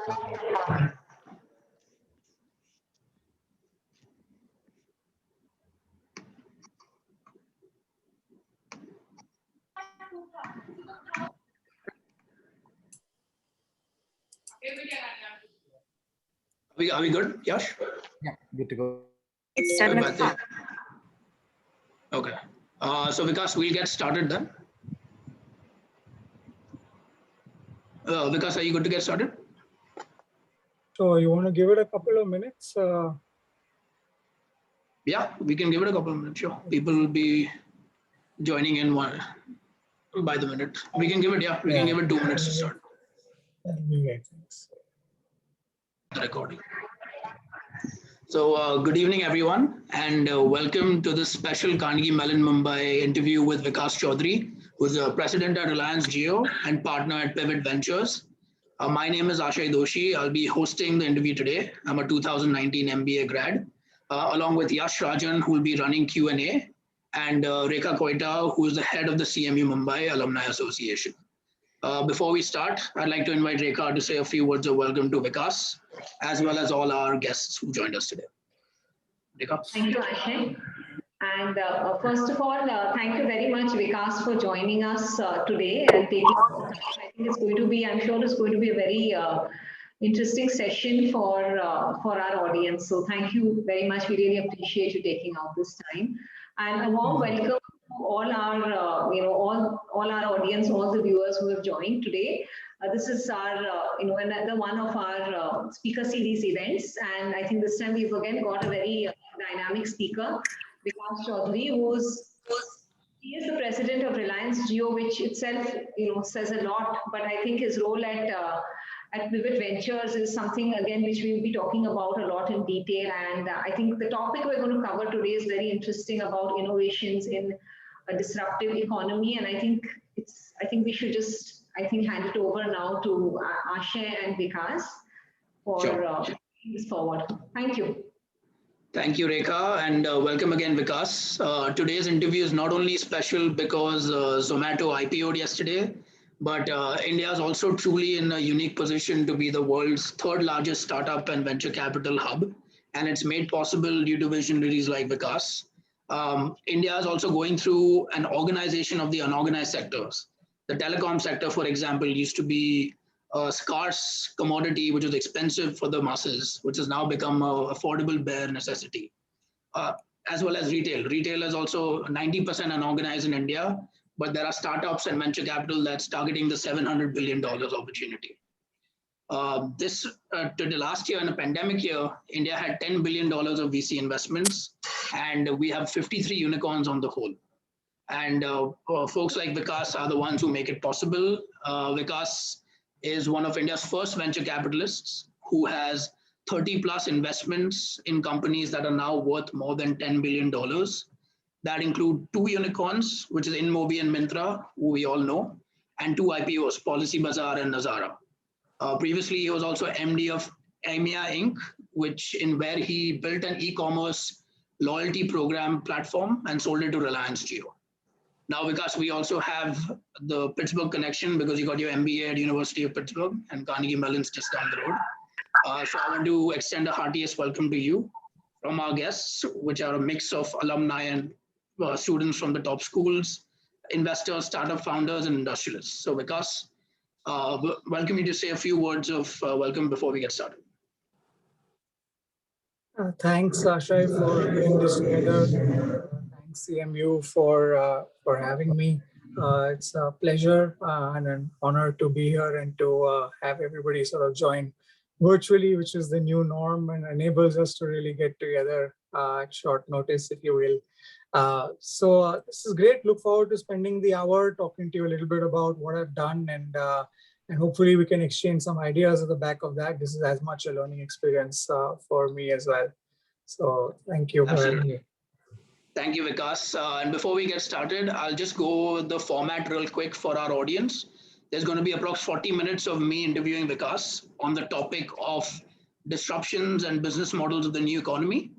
Are we good, Yash? Yeah, good to go. It's 7 o'clock. Okay. So Vikas, we'll get started then. Vikas, are you good to get started? So you want to give it a couple of minutes? Yeah, we can give it a couple of minutes. Sure. People will be joining in by the minute. We can give it, we can give it 2 minutes to start the recording. So good evening, everyone, and welcome to this special Carnegie Mellon Mumbai interview with Vikas Choudhury, who's a president at Reliance Jio and partner at Pivot Ventures. My name is Aashay Doshi. I'll be hosting the interview today. I'm a 2019 MBA grad, along with Yash Rajan, who will be running Q&A, and Rekha Koita, who is the head of the CMU Mumbai Alumni Association. Before we start, I'd like to invite Rekha to say a few words of welcome to Vikas, as well as all our guests who joined us today. Rekha. Thank you, Aashay. And first of all, thank you very much, Vikas, for joining us today and taking. I think it's going to be, I'm sure it's going to be a very interesting session for our audience. So thank you very much. We really appreciate you taking out this time. And a warm welcome to all our, all our audience, all the viewers who have joined today. This is our, another one of our speaker series events. And I think this time we've again got a very dynamic speaker, Vikas Choudhury, he is the president of Reliance Jio, which itself, says a lot. But I think his role at Pivot Ventures is something, again, which we'll be talking about a lot in detail. And I think the topic we're going to cover today is very interesting about innovations in a disruptive economy. And I think we should just, hand it over now to Aashay and Vikas for moving this forward. Thank you. Thank you, Rekha, and welcome again, Vikas. Today's interview is not only special because Zomato IPO'd yesterday, but India is also truly in a unique position to be the world's third largest startup and venture capital hub, and it's made possible due to visionaries like Vikas. India is also going through an organization of the unorganized sectors. The telecom sector, for example, used to be a scarce commodity, which was expensive for the masses, which has now become an affordable bare necessity, as well as retail. Retail is also 90% unorganized in India, but there are startups and venture capital that's targeting the $700 billion opportunity. To the last year, in a pandemic year, India had $10 billion of VC investments, and we have 53 unicorns on the whole. And folks like Vikas are the ones who make it possible. Vikas is one of India's first venture capitalists who has 30 plus investments in companies that are now worth more than $10 billion. That include 2 unicorns, which is InMobi and Myntra, who we all know, and 2 IPOs, Policy Bazaar and Nazara. Previously, he was also MD of EMEA Inc., where he built an e-commerce loyalty program platform and sold it to Reliance Jio. Now, Vikas, we also have the Pittsburgh connection because you got your MBA at University of Pittsburgh and Carnegie Mellon's just down the road. So I want to extend a heartiest welcome to you from our guests, which are a mix of alumni and students from the top schools, investors, startup founders, and industrialists. So Vikas, welcome you to say a few words of welcome before we get started. Thanks, Aashay, for putting this together. Thanks, CMU, for having me. It's a pleasure and an honor to be here and to have everybody sort of join virtually, which is the new norm and enables us to really get together at short notice, if you will. So this is great. Look forward to spending the hour talking to you a little bit about what I've done, and hopefully we can exchange some ideas at the back of that. This is as much a learning experience for me as well. So thank you for having me. Thank you, Vikas. And before we get started, I'll just go the format real quick for our audience. There's going to be approximately 40 minutes of me interviewing Vikas on the topic of disruptions and business models of the new economy.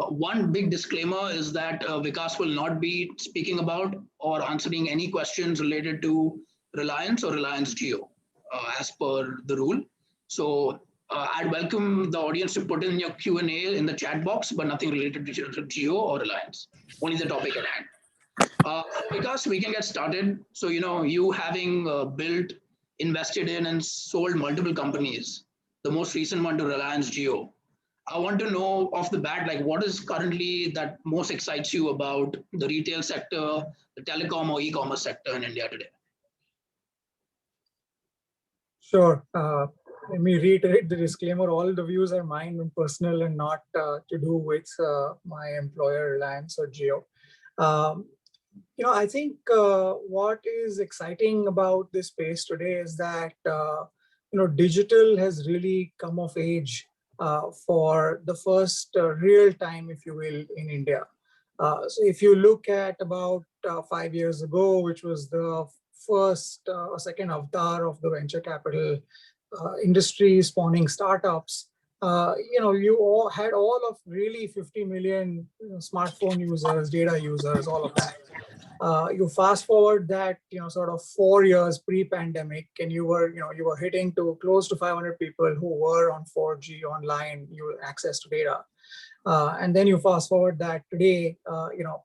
One big disclaimer is that Vikas will not be speaking about or answering any questions related to Reliance or Reliance Jio, as per the rule. So I'd welcome the audience to put in your Q&A in the chat box, but nothing related to Geo or Reliance, only the topic at hand. Because we can get started. So, you having built, invested in, and sold multiple companies, the most recent one to Reliance Geo. I want to know off the bat, like what is currently that most excites you about the retail sector, the telecom or e-commerce sector in India today? Sure. Let me reiterate the disclaimer. All the views are mine and personal and not to do with my employer, Reliance or Geo. I think what is exciting about this space today is that, digital has really come of age for the first real time, if you will, in India. So if you look at about 5 years ago, which was the first or second avatar of the venture capital industry spawning startups, you all had all of really 50 million smartphone users, data users, all of that. You fast forward that, sort of 4 years pre-pandemic, and you were hitting to close to 500 people who were on 4G online, access to data. And then you fast forward that today,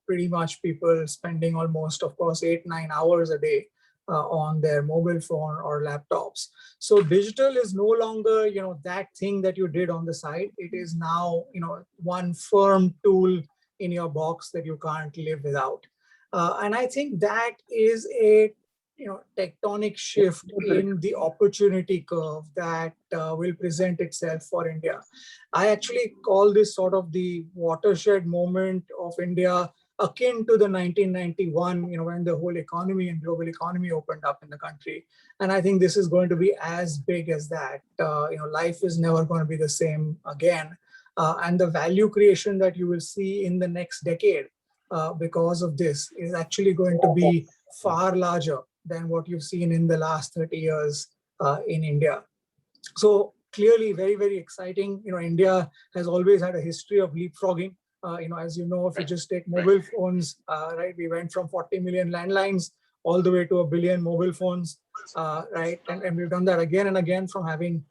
pretty much people spending almost, of course, 8-9 hours a day on their mobile phone or laptops. So digital is no longer, that thing that you did on the side. It is now, one firm tool in your box that you can't live without. And I think that is a tectonic shift in the opportunity curve that will present itself for India. I actually call this sort of the watershed moment of India, akin to the 1991, when the whole economy and global economy opened up in the country. And I think this is going to be as big as that. Life is never going to be the same again. And the value creation that you will see in the next decade because of this is actually going to be far larger than what you've seen in the last 30 years in India. So clearly very, very exciting. India has always had a history of leapfrogging. As you know, if you just take mobile phones, right, we went from 40 million landlines all the way to 1 billion mobile phones, right? And we've done that again and again, from having,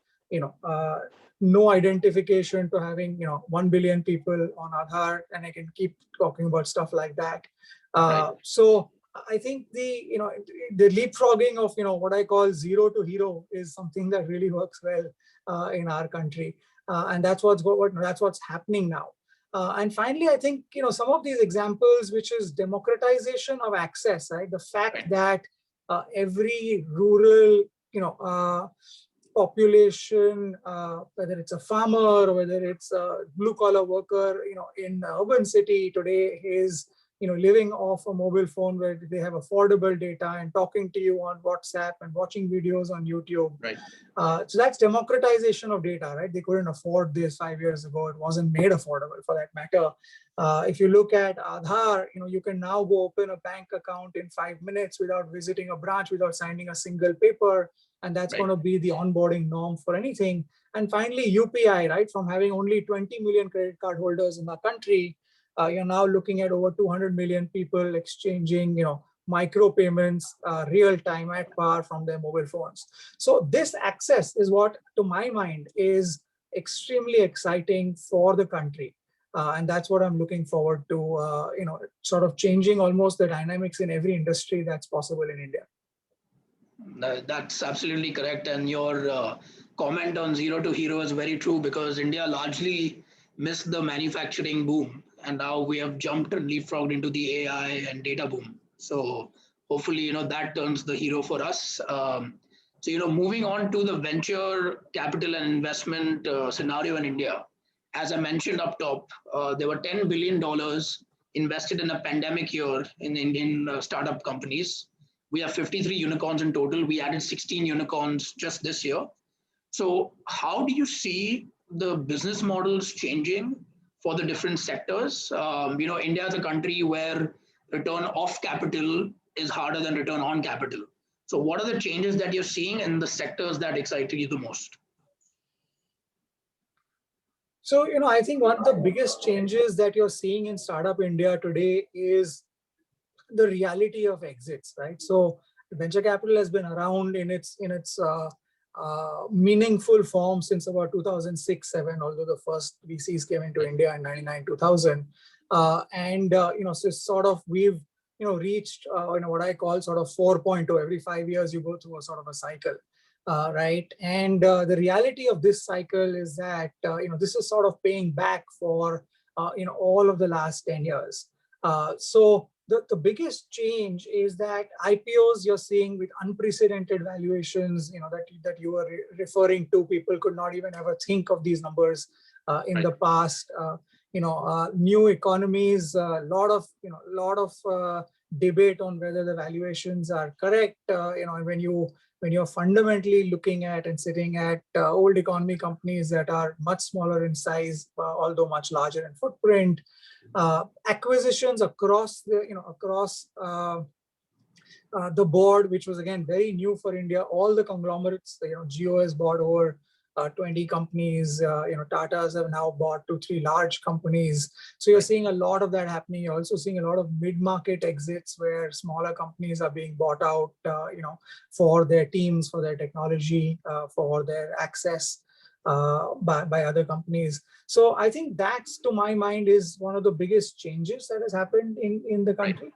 no identification to having, 1 billion people on Aadhar, and I can keep talking about stuff like that. So I think the leapfrogging of, what I call zero to hero is something that really works well in our country. And that's what's happening now. And finally, I think, some of these examples, which is democratization of access, right? The fact that every rural, population, whether it's a farmer or whether it's a blue collar worker, in the urban city today is, living off a mobile phone where they have affordable data and talking to you on WhatsApp and watching videos on YouTube. Right. So that's democratization of data, right? They couldn't afford this 5 years ago. It wasn't made affordable for that matter. If you look at Aadhar, you can now go open a bank account in 5 minutes without visiting a branch, without signing a single paper. And that's going to be the onboarding norm for anything. And finally, UPI, right? From having only 20 million credit card holders in the country, you're now looking at over 200 million people exchanging, micro payments real time at par from their mobile phones. So this access is what, to my mind, is extremely exciting for the country. And that's what I'm looking forward to, sort of changing almost the dynamics in every industry that's possible in India. That's absolutely correct. And your comment on zero to hero is very true, because India largely missed the manufacturing boom. And now we have jumped and leapfrogged into the AI and data boom. So hopefully, that turns the hero for us. So, moving on to the venture capital and investment scenario in India. As I mentioned up top, there were $10 billion invested in a pandemic year in Indian startup companies. We have 53 unicorns in total. We added 16 unicorns just this year. So how do you see the business models changing for the different sectors? India is a country where return off capital is harder than return on capital. So what are the changes that you're seeing in the sectors that excite you the most? So, I think one of the biggest changes that you're seeing in startup India today is the reality of exits, right? So venture capital has been around in its meaningful form since about 2006-7, although the first VCs came into India in 99-2000. So sort of we've reached what I call sort of 4.0. Every 5 years you go through a sort of a cycle, right? And the reality of this cycle is that this is sort of paying back for all of the last 10 years. So the biggest change is that IPOs you're seeing with unprecedented valuations, that you were referring to. People could not even ever think of these numbers in the past. New economies, a lot of debate on whether the valuations are correct. And when you're fundamentally looking at and sitting at old economy companies that are much smaller in size, although much larger in footprint, acquisitions across the board, which was again very new for India. All the conglomerates, Jio has bought over 20 companies. Tata's have now bought 2-3 large companies. So you're seeing a lot of that happening. You're also seeing a lot of mid-market exits where smaller companies are being bought out, for their teams, for their technology, for their access by other companies. So I think that's, to my mind, is one of the biggest changes that has happened in the country.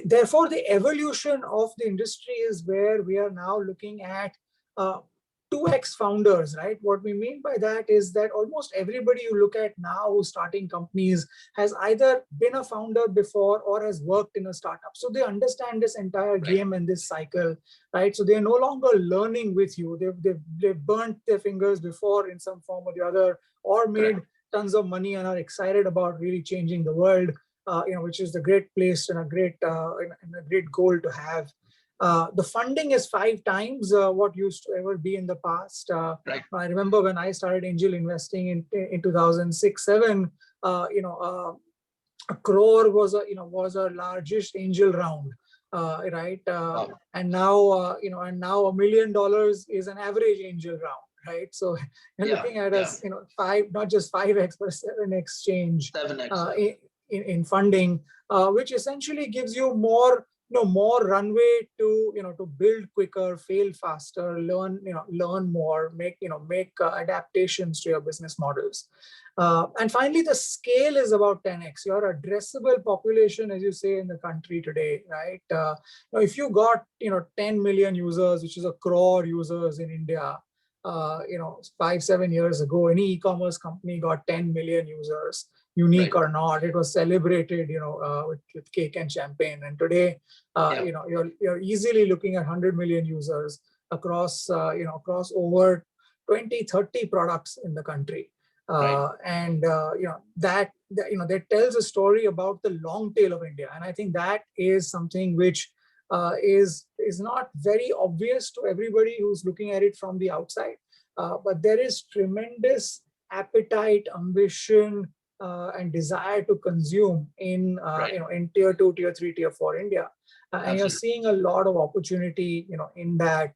Therefore, the evolution of the industry is where we are now looking at 2x founders, right? What we mean by that is that almost everybody you look at now who's starting companies has either been a founder before or has worked in a startup. So they understand this entire game and this cycle, right? So they're no longer learning with you. They've burnt their fingers before in some form or the other, or made tons of money and are excited about really changing the world, which is the great place and a great goal to have. The funding is 5 times what used to ever be in the past. I remember when I started angel investing in 2006-7, a crore was our largest angel round, right? And now $1 million is an average angel round, right? So you're looking at us, not just 5x but 7x change 7x, in funding, which essentially gives you more runway to build quicker, fail faster, learn more, make adaptations to your business models. And finally, the scale is about 10x. Your addressable population, as you say, in the country today, right? If you got 10 million users, which is a crore users in India, 5-7 years ago, any e-commerce company got 10 million users, unique or not. It was celebrated, with cake and champagne. And today, you're easily looking at 100 million users across over 20-30 products in the country. That tells a story about the long tail of India. And I think that is something which is not very obvious to everybody who's looking at it from the outside. But there is tremendous appetite, ambition, and desire to consume in tier 2, tier 3, tier 4 India, and you're seeing a lot of opportunity, in that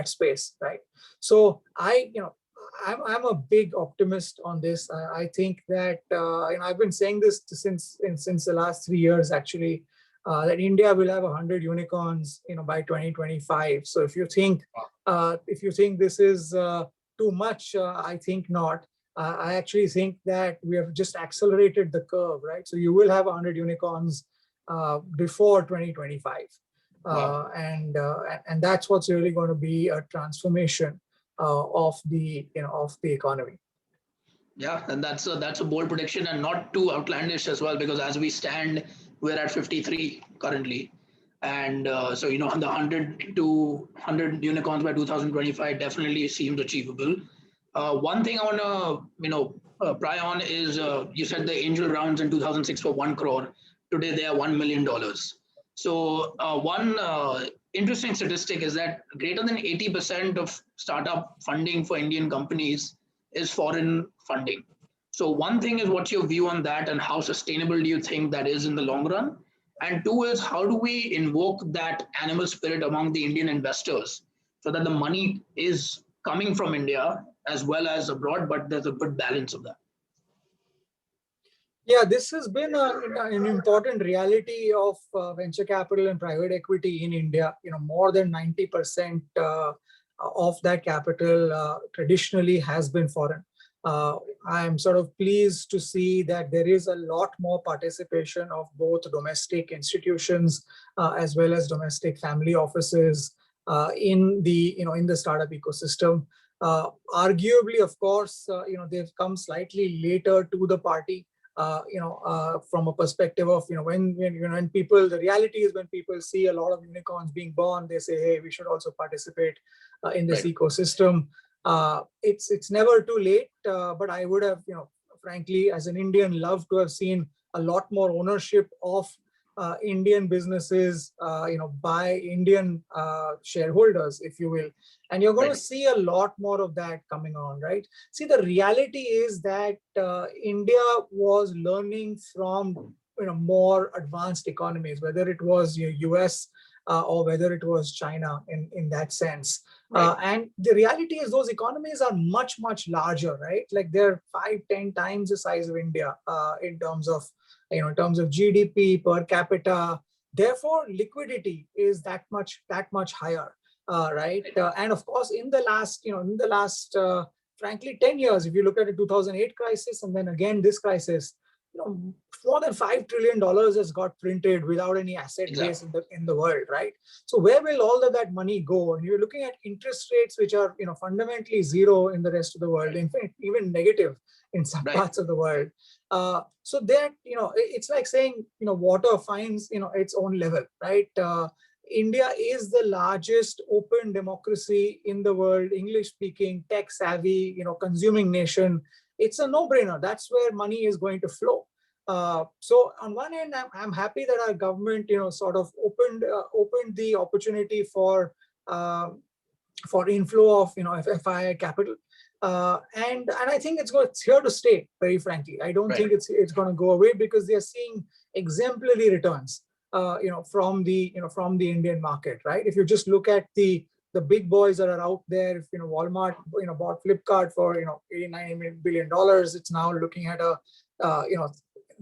space, right? So I'm a big optimist on this. I think that I've been saying this since the last 3 years actually, that India will have 100 unicorns, by 2025. So if you think this is too much, I think not. I actually think that we have just accelerated the curve, right? So you will have 100 unicorns before 2025, and that's what's really going to be a transformation of the economy. Yeah, and that's a bold prediction, and not too outlandish as well, because as we stand, we're at 53 currently, and so the 100 unicorns by 2025 definitely seems achievable. One thing I want to pry on is you said the angel rounds in 2006 were 1 crore. Today they are $1 million. So one interesting statistic is that greater than 80% of startup funding for Indian companies is foreign funding. So one thing is, what's your view on that, and how sustainable do you think that is in the long run? And two is, how do we invoke that animal spirit among the Indian investors so that the money is coming from India as well as abroad, but there's a good balance of that? Yeah, this has been an important reality of venture capital and private equity in India. More than 90% of that capital traditionally has been foreign. Uh, I'm sort of pleased to see that there is a lot more participation of both domestic institutions as well as domestic family offices in the startup ecosystem. Arguably, of course, they've come slightly later to the party, from a perspective of, when people, the reality is when people see a lot of unicorns being born, they say, hey, we should also participate in this Right. ecosystem. It's never too late, but I would have, frankly, as an Indian, loved to have seen a lot more ownership of Indian businesses, by Indian shareholders, if you will. And you're going to Right. see a lot more of that coming on, right? See, the reality is that India was learning from more advanced economies, whether it was US or whether it was China in that sense. Right. And the reality is those economies are much, much larger, right? Like they're 5, 10 times the size of India in terms of GDP per capita. Therefore, liquidity is that much higher, right? And of course, in the last frankly 10 years, if you look at the 2008 crisis and then again this crisis, more than $5 trillion has got printed without any asset base Exactly. in the world, right? So where will all of that money go? And you're looking at interest rates which are fundamentally zero in the rest of the world, in fact even negative in some Right. parts of the world. So that it's like saying water finds its own level, right? India is the largest open democracy in the world, English speaking, tech savvy, consuming nation. It's a no-brainer. That's where money is going to flow. So on one end, I'm happy that our government, sort of opened the opportunity uh, for inflow of FFI capital, and I think it's here to stay. Very frankly, I don't Right. think it's going to go away because they are seeing exemplary returns, from the Indian market, right? If you just look at the big boys that are out there, if Walmart bought Flipkart for $89 billion, it's now looking at a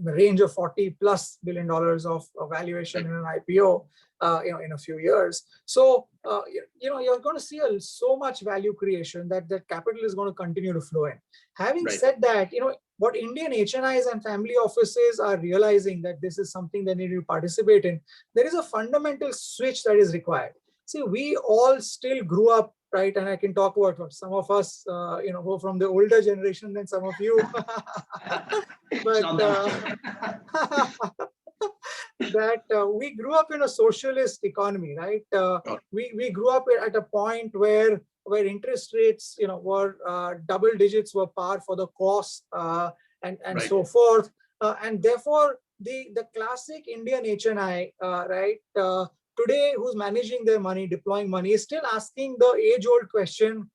the range of $40+ billion of valuation Right. in an IPO, in a few years. So you're going to see so much value creation that capital is going to continue to flow in. Having Right. said that, what Indian HNIs and family offices are realizing that this is something they need to participate in. There is a fundamental switch that is required. See, we all still grew up, right? And I can talk about what some of us, who are from the older generation than some of you. It's But not that that we grew up in a socialist economy, right? much. We grew up at a point where interest rates, were double digits, were par for the course, and Right. so forth, and therefore the classic Indian HNI, right? Today, who's managing their money, deploying money, is still asking the age-old question,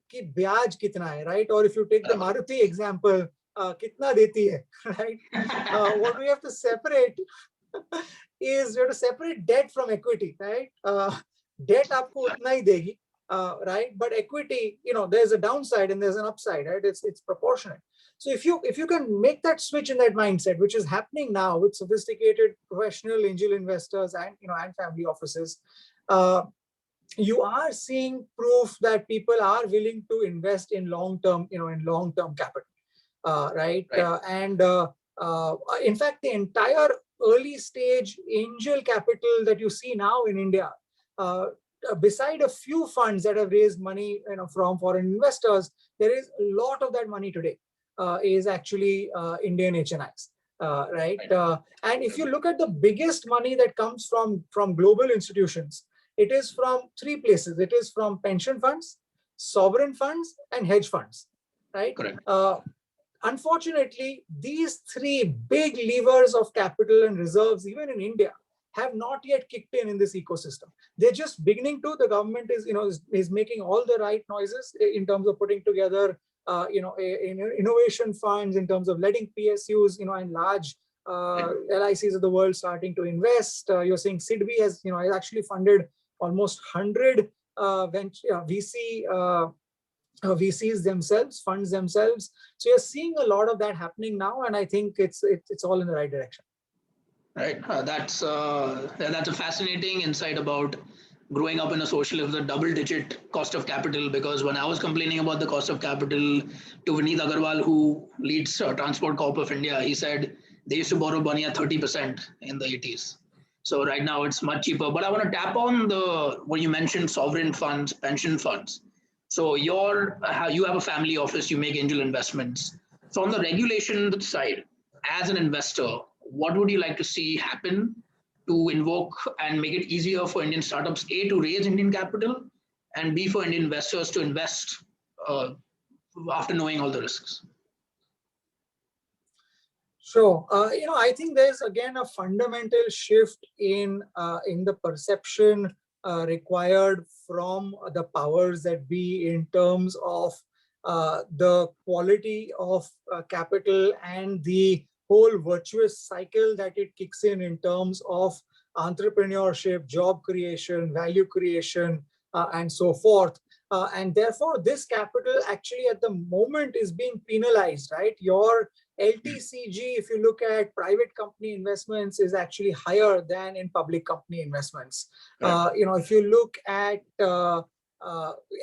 ki byaj kitna hai, right? Or if you take the Maruti example, kitna deti hai, right? What we have to separate is we have to separate debt from equity, right? Debt आपको उतना ही देगी, right? But equity, there's a downside and there's an upside, right? It's proportionate. So if you can make that switch in that mindset, which is happening now with sophisticated professional angel investors and family offices, uh, you are seeing proof that people are willing to invest in long term capital, right? Right. And in fact, the entire early stage angel capital that you see now in India, beside a few funds that have raised money, from foreign investors, there is a lot of that money today is actually Indian HNIs. Right, and if you look at the biggest money that comes from global institutions, it is from three places. It is from pension funds, sovereign funds, and hedge funds. Right. Correct. Unfortunately, these three big levers of capital and reserves, even in India, have not yet kicked in this ecosystem. They're just beginning to. The government is making all the right noises in terms of putting together, innovation funds, in terms of letting PSUs, and large LICs of the world starting to invest. You're seeing SIDBI has actually funded almost 100 VC VCs themselves, funds themselves. So you're seeing a lot of that happening now, and I think it's all in the right direction. Right. That's a fascinating insight about growing up in a social with a double-digit cost of capital. Because when I was complaining about the cost of capital to Vineet Agarwal, who leads Transport Corp of India, he said they used to borrow money at 30% in the 80s. So right now it's much cheaper. But I want to tap on the when you mentioned sovereign funds, pension funds. So you have a family office, you make angel investments. So on the regulation side, as an investor, what would you like to see happen to invoke and make it easier for Indian startups, A, to raise Indian capital, and B, for Indian investors to invest uh, after knowing all the risks? Sure. I think there's again a fundamental shift in the perception required from the powers that be in terms of the quality of capital and the whole virtuous cycle that it kicks in terms of entrepreneurship, job creation, value creation, and so forth. And therefore, this capital actually at the moment is being penalized, right? Your LTCG, if you look at private company investments, is actually higher than in public company investments. Right. If you look at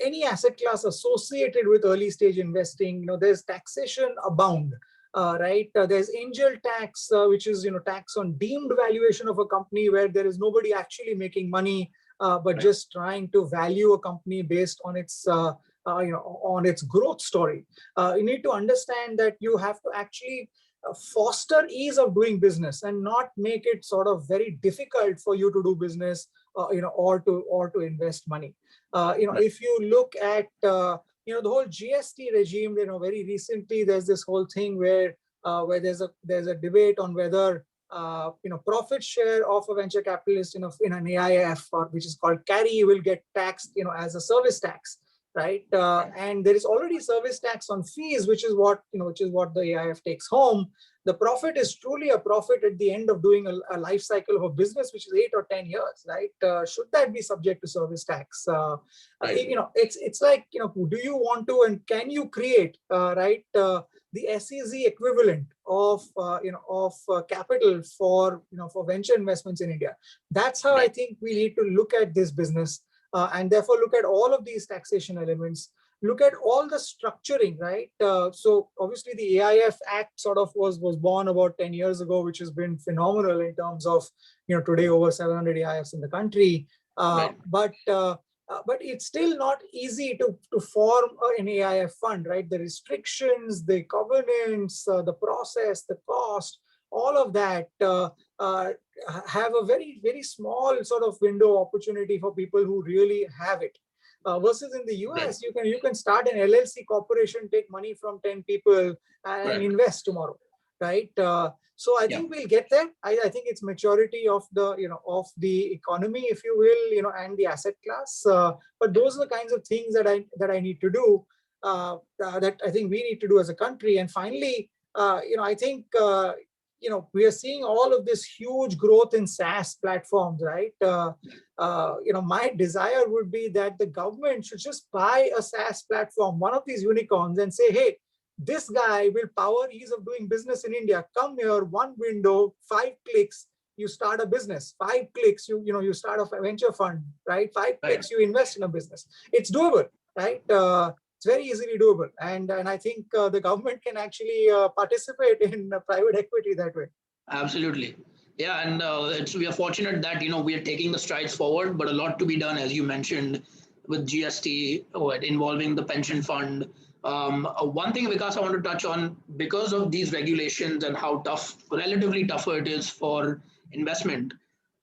any asset class associated with early stage investing, there's taxation abound. Right, there's angel tax, which is tax on deemed valuation of a company where there is nobody actually making money, but Right. just trying to value a company based on its on its growth story. You need to understand that you have to actually foster ease of doing business and not make it sort of very difficult for you to do business, or to invest money. Right. If you look at the whole GST regime, very recently there's this whole thing where there's a debate on whether profit share of a venture capitalist in an AIF, or which is called carry, will get taxed as a service tax, right? And there is already service tax on fees, which is what the AIF takes home. The profit is truly a profit at the end of doing a life cycle of a business, which is 8 or 10 years, right? Should that be subject to service tax? Right. It's like, do you want to and can you create right the SEZ equivalent of capital for venture investments in India? That's how I think we need to look at this business, and therefore look at all of these taxation elements, look at all the structuring, right? So obviously the AIF Act sort of was born about 10 years ago, which has been phenomenal in terms of, today over 700 AIFs in the country. Right. But it's still not easy to form an AIF fund, right? The restrictions, the governance, the process, the cost, all of that have a very, very small sort of window opportunity for people who really have it. Versus in the US, you can start an LLC corporation, take money from 10 people, and invest tomorrow, right? So I think we'll get there. I think it's maturity of the economy, if you will, and the asset class. But those are the kinds of things that I need to do, that I think we need to do as a country. And finally, I think we are seeing all of this huge growth in SaaS platforms, right? My desire would be that the government should just buy a SaaS platform, one of these unicorns, and say, hey, this guy will power ease of doing business in India. Come here, one window, 5 clicks, you start a business. 5 clicks, you start a venture fund, right? 5 clicks, you invest in a business. It's doable, right? It's very easily doable, and I think the government can actually participate in private equity that way. Absolutely. Yeah, and we are fortunate that we are taking the strides forward, but a lot to be done, as you mentioned, with GST involving the pension fund. One thing, Vikas, I want to touch on, because of these regulations and how relatively tougher it is for investment.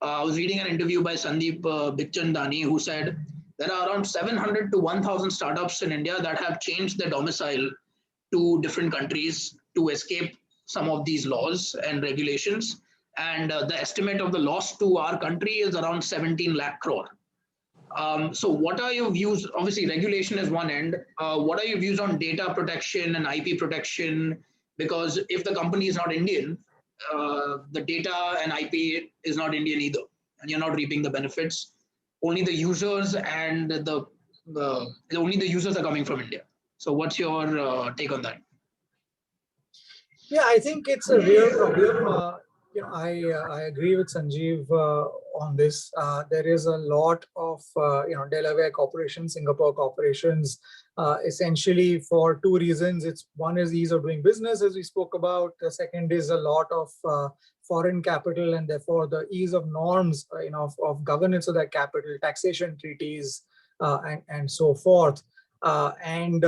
I was reading an interview by Sandeep Bichchandani, who said there are around 700 to 1,000 startups in India that have changed their domicile to different countries to escape some of these laws and regulations. And the estimate of the loss to our country is around 17 lakh crore. So what are your views? Obviously, regulation is one end. What are your views on data protection and IP protection? Because if the company is not Indian, the data and IP is not Indian either, and you're not reaping the benefits. Only the users and only the users are coming from India. So what's your take on that? Yeah, I think it's a real problem. I agree with Sanjeev on this. There is a lot of Delaware corporations, Singapore corporations, essentially for two reasons. It's one is ease of doing business, as we spoke about. The second is a lot of foreign capital, and therefore the ease of norms, of governance of that capital, taxation treaties, and so forth. And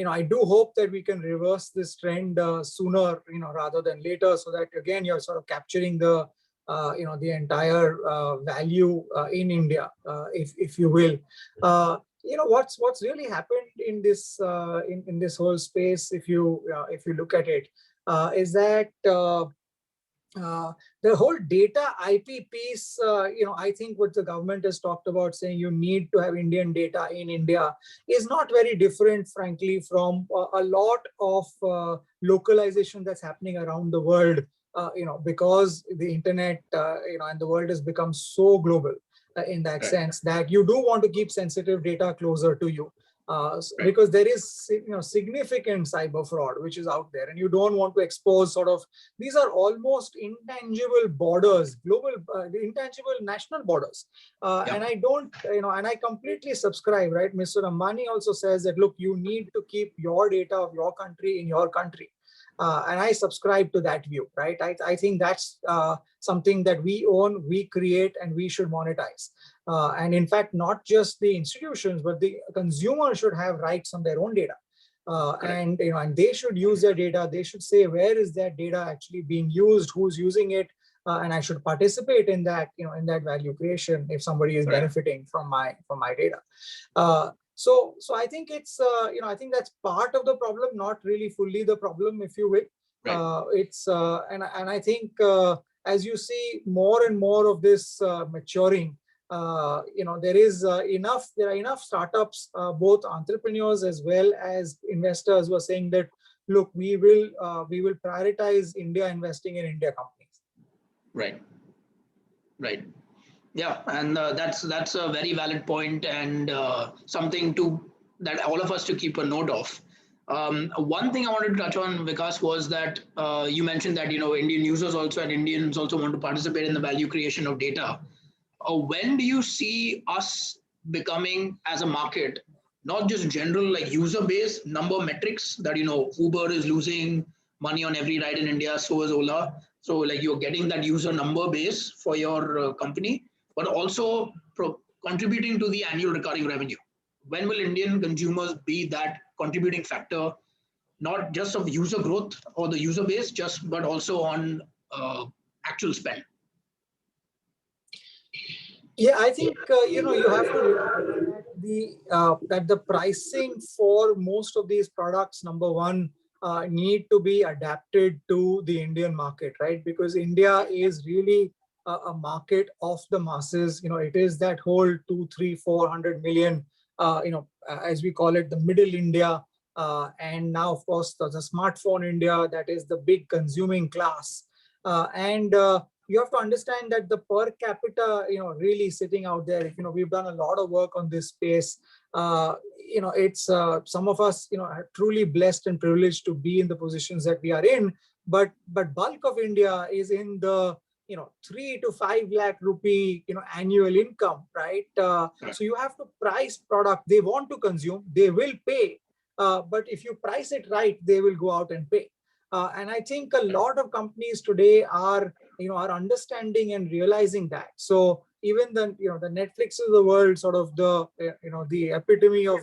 I do hope that we can reverse this trend sooner, rather than later, so that again you're sort of capturing the the entire value in India, if you will. What's really happened in this in this whole space, if you look at it, is that uh, the whole data IP piece, I think what the government has talked about, saying you need to have Indian data in India, is not very different, frankly, from a lot of localization that's happening around the world, because the internet, and the world has become so global in that sense, that you do want to keep sensitive data closer to you. Because there is significant cyber fraud which is out there, and you don't want to expose sort of, these are almost intangible borders, global, intangible national borders. And I don't, and I completely subscribe, right? Mr. Ambani also says that, look, you need to keep your data of your country in your country. And I subscribe to that view, right? I think that's something that we own, we create, and we should monetize. And in fact, not just the institutions, but the consumer should have rights on their own data. And they should use their data. They should say, where is that data actually being used, who's using it, and I should participate in that, in that value creation if somebody is benefiting from my data. So I think it's I think that's part of the problem, not really fully the problem, if you will. It's and I think as you see more and more of this maturing, there are enough startups, both entrepreneurs as well as investors, who are saying that, look, we will prioritize India, investing in India companies. Right. Yeah, and that's a very valid point, and something that all of us to keep a note of. One thing I wanted to touch on, Vikas, was that you mentioned that Indian users also and Indians also want to participate in the value creation of data. When do you see us becoming, as a market, not just general like user base number metrics that Uber is losing money on every ride in India, so is Ola. So like you're getting that user number base for your company, but also contributing to the annual recurring revenue. When will Indian consumers be that contributing factor, not just of user growth or the user base, but also on actual spend? Yeah, I think you have to realize that the pricing for most of these products, number one, need to be adapted to the Indian market, right? Because India is really a market of the masses. It is that whole 2, 3, 400 million, as we call it, the middle India, and now of course the smartphone India, that is the big consuming class, and you have to understand that the per capita, really sitting out there, we've done a lot of work on this space. It's some of us, are truly blessed and privileged to be in the positions that we are in, but bulk of India is in the 3 to 5 lakh rupee, annual income, right? So you have to price product. They want to consume, they will pay, but if you price it right, they will go out and pay. And I think a lot of companies today are understanding and realizing that. So even the Netflix of the world, sort of the epitome of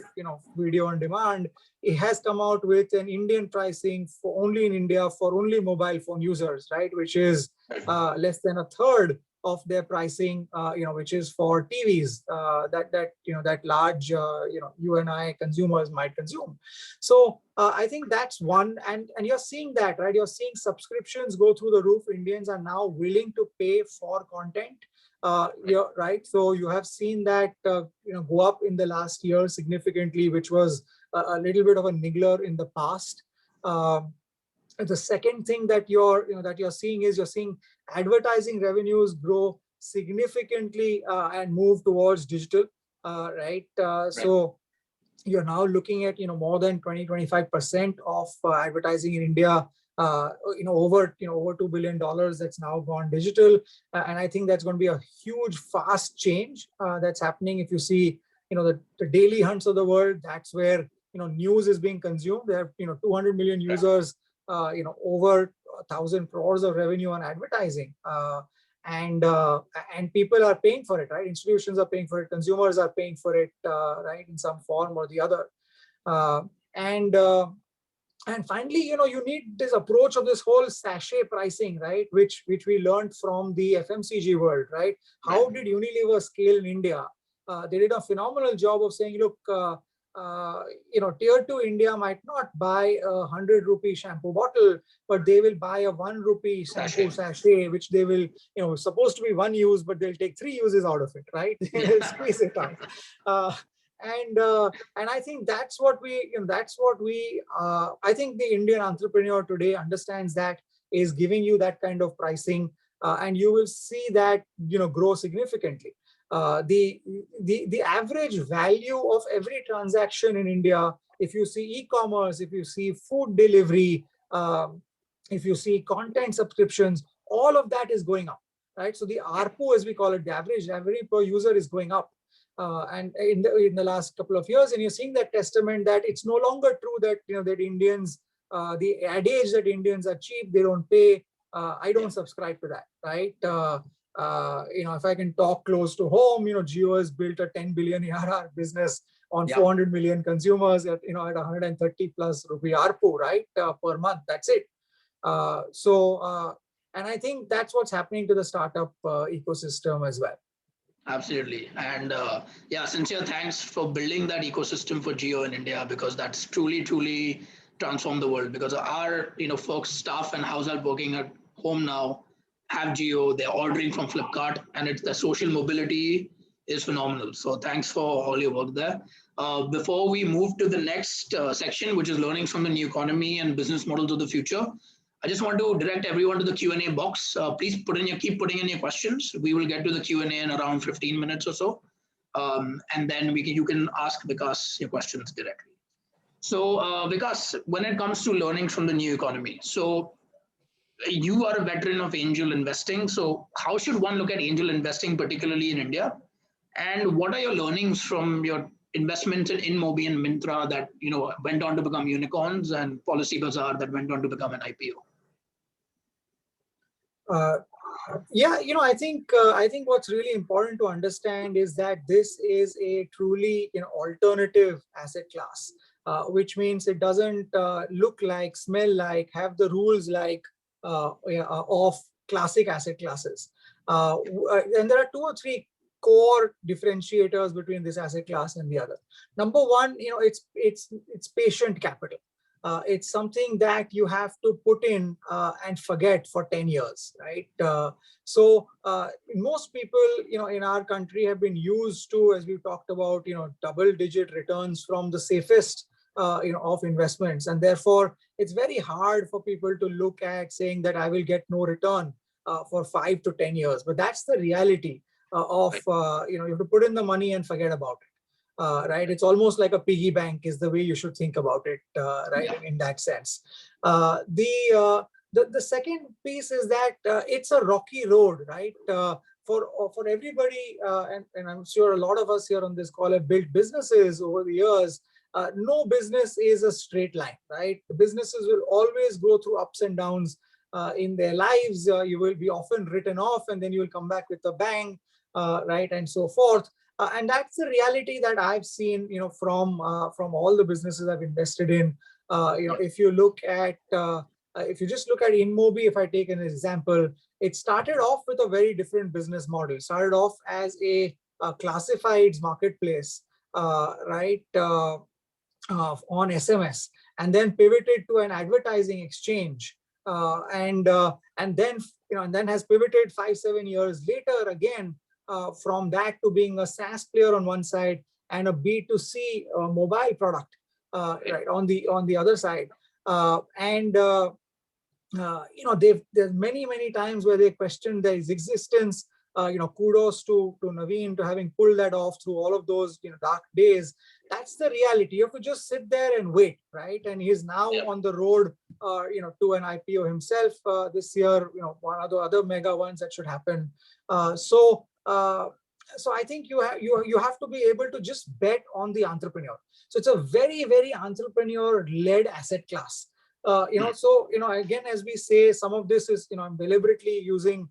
video on demand, it has come out with an Indian pricing for only in India for only mobile phone users, right? Which is less than a third of their pricing, which is for TVs that large you and I consumers might consume. So I think that's one, and you're seeing that, right? You're seeing subscriptions go through the roof. Indians are now willing to pay for content. Right. So you have seen that go up in the last year significantly, which was a little bit of a niggler in the past. The second thing that you're seeing is advertising revenues grow significantly and move towards digital, right? So you're now looking at more than 20-25% of advertising in India. Over $2 billion that's now gone digital, and I think that's going to be a huge, fast change that's happening. If you see, the daily hunts of the world, that's where news is being consumed. They have 200 million users, over 1,000 crores of revenue on advertising. And people are paying for it, right? Institutions are paying for it, consumers are paying for it, right, in some form or the other. Uh, and and finally, you need this approach of this whole sachet pricing, right, which we learned from the FMCG world, right? How did Unilever scale in India? They did a phenomenal job of saying, look, tier 2 India might not buy a 100 rupee shampoo bottle, but they will buy a 1 rupee shampoo sachet, which they will, supposed to be one use, but they'll take 3 uses out of it, right? They'll squeeze it out. And I think that's what I think the Indian entrepreneur today understands, that is giving you that kind of pricing, and you will see that grow significantly. The average value of every transaction in India, if you see e-commerce, if you see food delivery, if you see content subscriptions, all of that is going up, right? So the ARPU, as we call it, the average revenue per user, is going up. And in the last couple of years, and you're seeing that testament that it's no longer true that that Indians, the adage that Indians are cheap, they don't pay. I don't subscribe to that, right? If I can talk close to home, Jio has built a 10 billion ARR business on 400 million consumers at at 130 plus rupee ARPU, right, per month. That's it. And I think that's what's happening to the startup ecosystem as well. Absolutely. And sincere thanks for building that ecosystem for Geo in India, because that's truly transformed the world. Because our, folks, staff and household working at home now have Geo, they're ordering from Flipkart, and the social mobility is phenomenal. So thanks for all your work there. Before we move to the next section, which is learning from the new economy and business models of the future, I just want to direct everyone to the Q&A box. Please keep putting in your questions. We will get to the Q&A in around 15 minutes or so. And then you can ask Vikas your questions directly. So Vikas, when it comes to learning from the new economy, so you are a veteran of angel investing. So how should one look at angel investing, particularly in India? And what are your learnings from your investments in InMobi and Myntra that went on to become unicorns, and Policy Bazaar that went on to become an IPO? I think what's really important to understand is that this is a truly alternative asset class, which means it doesn't look like, smell like, have the rules like of classic asset classes. And there are 2 or 3 core differentiators between this asset class and the other. Number one, it's patient capital. It's something that you have to put in and forget for 10 years, right? So most people, in our country have been used to, as we've talked about, double-digit returns from the safest, of investments. And therefore, it's very hard for people to look at saying that I will get no return for 5 to 10 years. But that's the reality of, you have to put in the money and forget about it. Right, it's almost like a piggy bank is the way you should think about it, right? Yeah. In that sense, the second piece is that it's a rocky road, right? For everybody, and I'm sure a lot of us here on this call have built businesses over the years. No business is a straight line, right? The businesses will always go through ups and downs in their lives. You will be often written off, and then you will come back with a bang, right, and so forth. And that's the reality that I've seen, from all the businesses I've invested in. If you just look at InMobi, if I take an example, it started off with a very different business model. It started off as a classifieds marketplace, right, on SMS, and then pivoted to an advertising exchange, and then has pivoted 5-7 years later again. From that to being a SaaS player on one side and a B2C mobile product, right, on the other side. There's many times where they questioned their existence. kudos to Naveen to having pulled that off through all of those dark days. That's the reality. You have to just sit there and wait, right? And he's now on the road, to an IPO himself this year. One of the other mega ones that should happen. So I think you have to be able to just bet on the entrepreneur. So it's a very, very entrepreneur-led asset class. So again, as we say, some of this is I'm deliberately using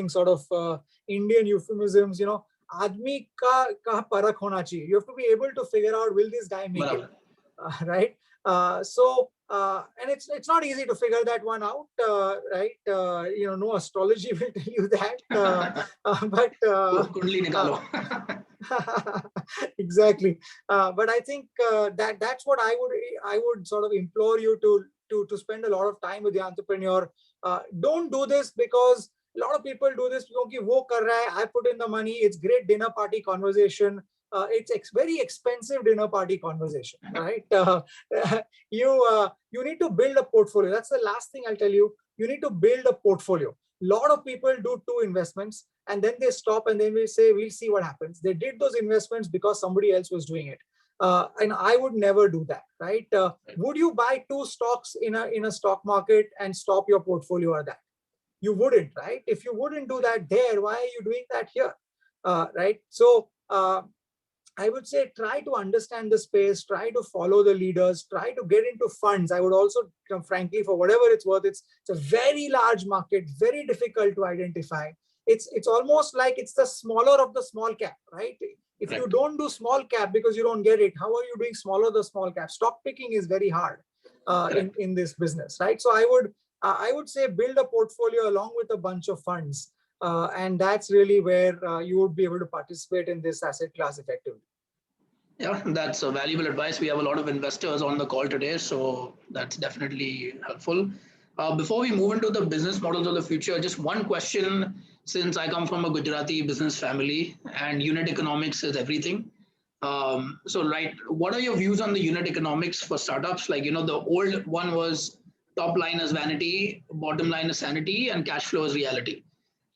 sort of Indian euphemisms. Aadmi ka parak hona chahiye. You have to be able to figure out, will this guy make it, right? And it's not easy to figure that one out, right? No astrology will tell you that, but kundli nikalo. Exactly. But I think that's what I would sort of implore you to spend a lot of time with the entrepreneur. Don't do this because a lot of people do this because wo kar raha hai, I put in the money. It's great dinner party conversation. It's very expensive dinner party conversation, right? You need to build a portfolio. That's the last thing I'll tell you. You need to build a portfolio. A lot of people do 2 investments and then they stop and then we say, we'll see what happens. They did those investments because somebody else was doing it. And I would never do that, right? Would you buy 2 stocks in a stock market and stop your portfolio at that? You wouldn't, right? If you wouldn't do that there, why are you doing that here? Right? So I would say try to understand the space, try to follow the leaders, try to get into funds. I would also, frankly, for whatever it's worth, it's a very large market, very difficult to identify. It's almost like it's the smaller of the small cap, right? If you don't do small cap because you don't get it, how are you doing smaller the small cap? Stock picking is very hard in this business, right? So I would say build a portfolio along with a bunch of funds. And that's really where you would be able to participate in this asset class effectively. Yeah, that's a valuable advice. We have a lot of investors on the call today, so that's definitely helpful. Before we move into the business models of the future, just one question, since I come from a Gujarati business family and unit economics is everything. Right, what are your views on the unit economics for startups? Like, the old one was top line is vanity, bottom line is sanity, and cash flow is reality.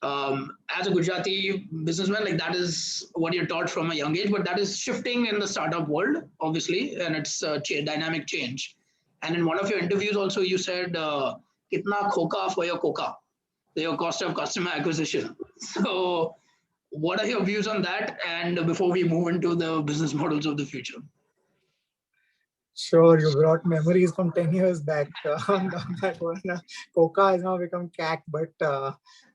As a Gujarati businessman, like that is what you're taught from a young age, but that is shifting in the startup world, obviously, and it's dynamic change. And in one of your interviews, also, you said, "Kitna khoka for your coca," your cost of customer acquisition. So, what are your views on that? And before we move into the business models of the future. Sure, you brought memories from 10 years back on that one. Coca has now become CAC, but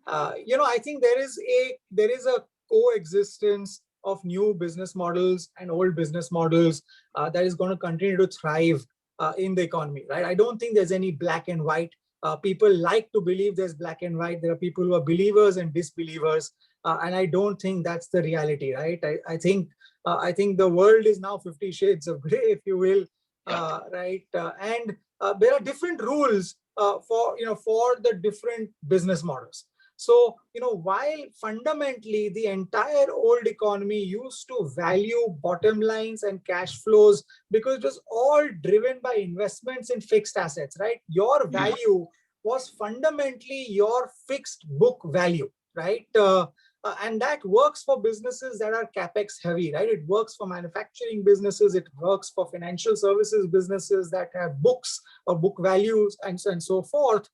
I think there is a coexistence of new business models and old business models that is going to continue to thrive in the economy, right? I don't think there's any black and white. People like to believe there's black and white. There are people who are believers and disbelievers, and I don't think that's the reality, right? I think the world is now 50 shades of gray, if you will. Right, and there are different rules for the different business models. So while fundamentally the entire old economy used to value bottom lines and cash flows because it was all driven by investments in fixed assets, right? Your value was fundamentally your fixed book value, right? And that works for businesses that are capex heavy, right? It works for manufacturing businesses. It works for financial services businesses that have books or book values and so forth.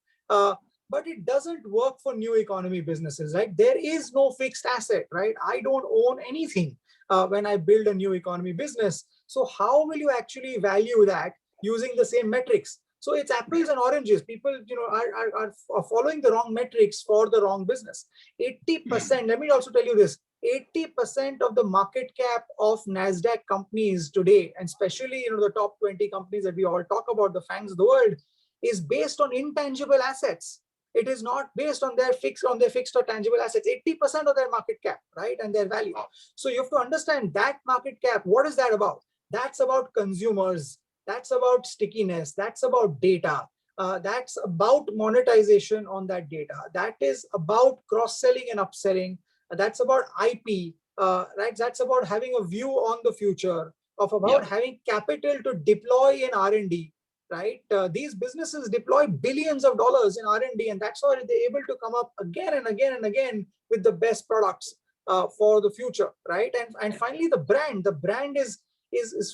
But it doesn't work for new economy businesses, right? There is no fixed asset, right? I don't own anything when I build a new economy business. So how will you actually value that using the same metrics? So it's apples and oranges. People, are following the wrong metrics for the wrong business. 80%, let me also tell you this, 80% of the market cap of NASDAQ companies today, and especially, the top 20 companies that we all talk about, the FANGs of the world, is based on intangible assets. It is not based on their fixed or tangible assets. 80% of their market cap, right? And their value. So you have to understand that market cap. What is that about? That's about consumers. That's about stickiness. That's about data. That's about monetization on that data. That is about cross-selling and upselling. That's about IP, right? That's about having a view on the future, about having capital to deploy in R&D. right? These businesses deploy billions of dollars in R&D, and that's why they're able to come up again and again and again with the best products for the future, right? And finally, the brand is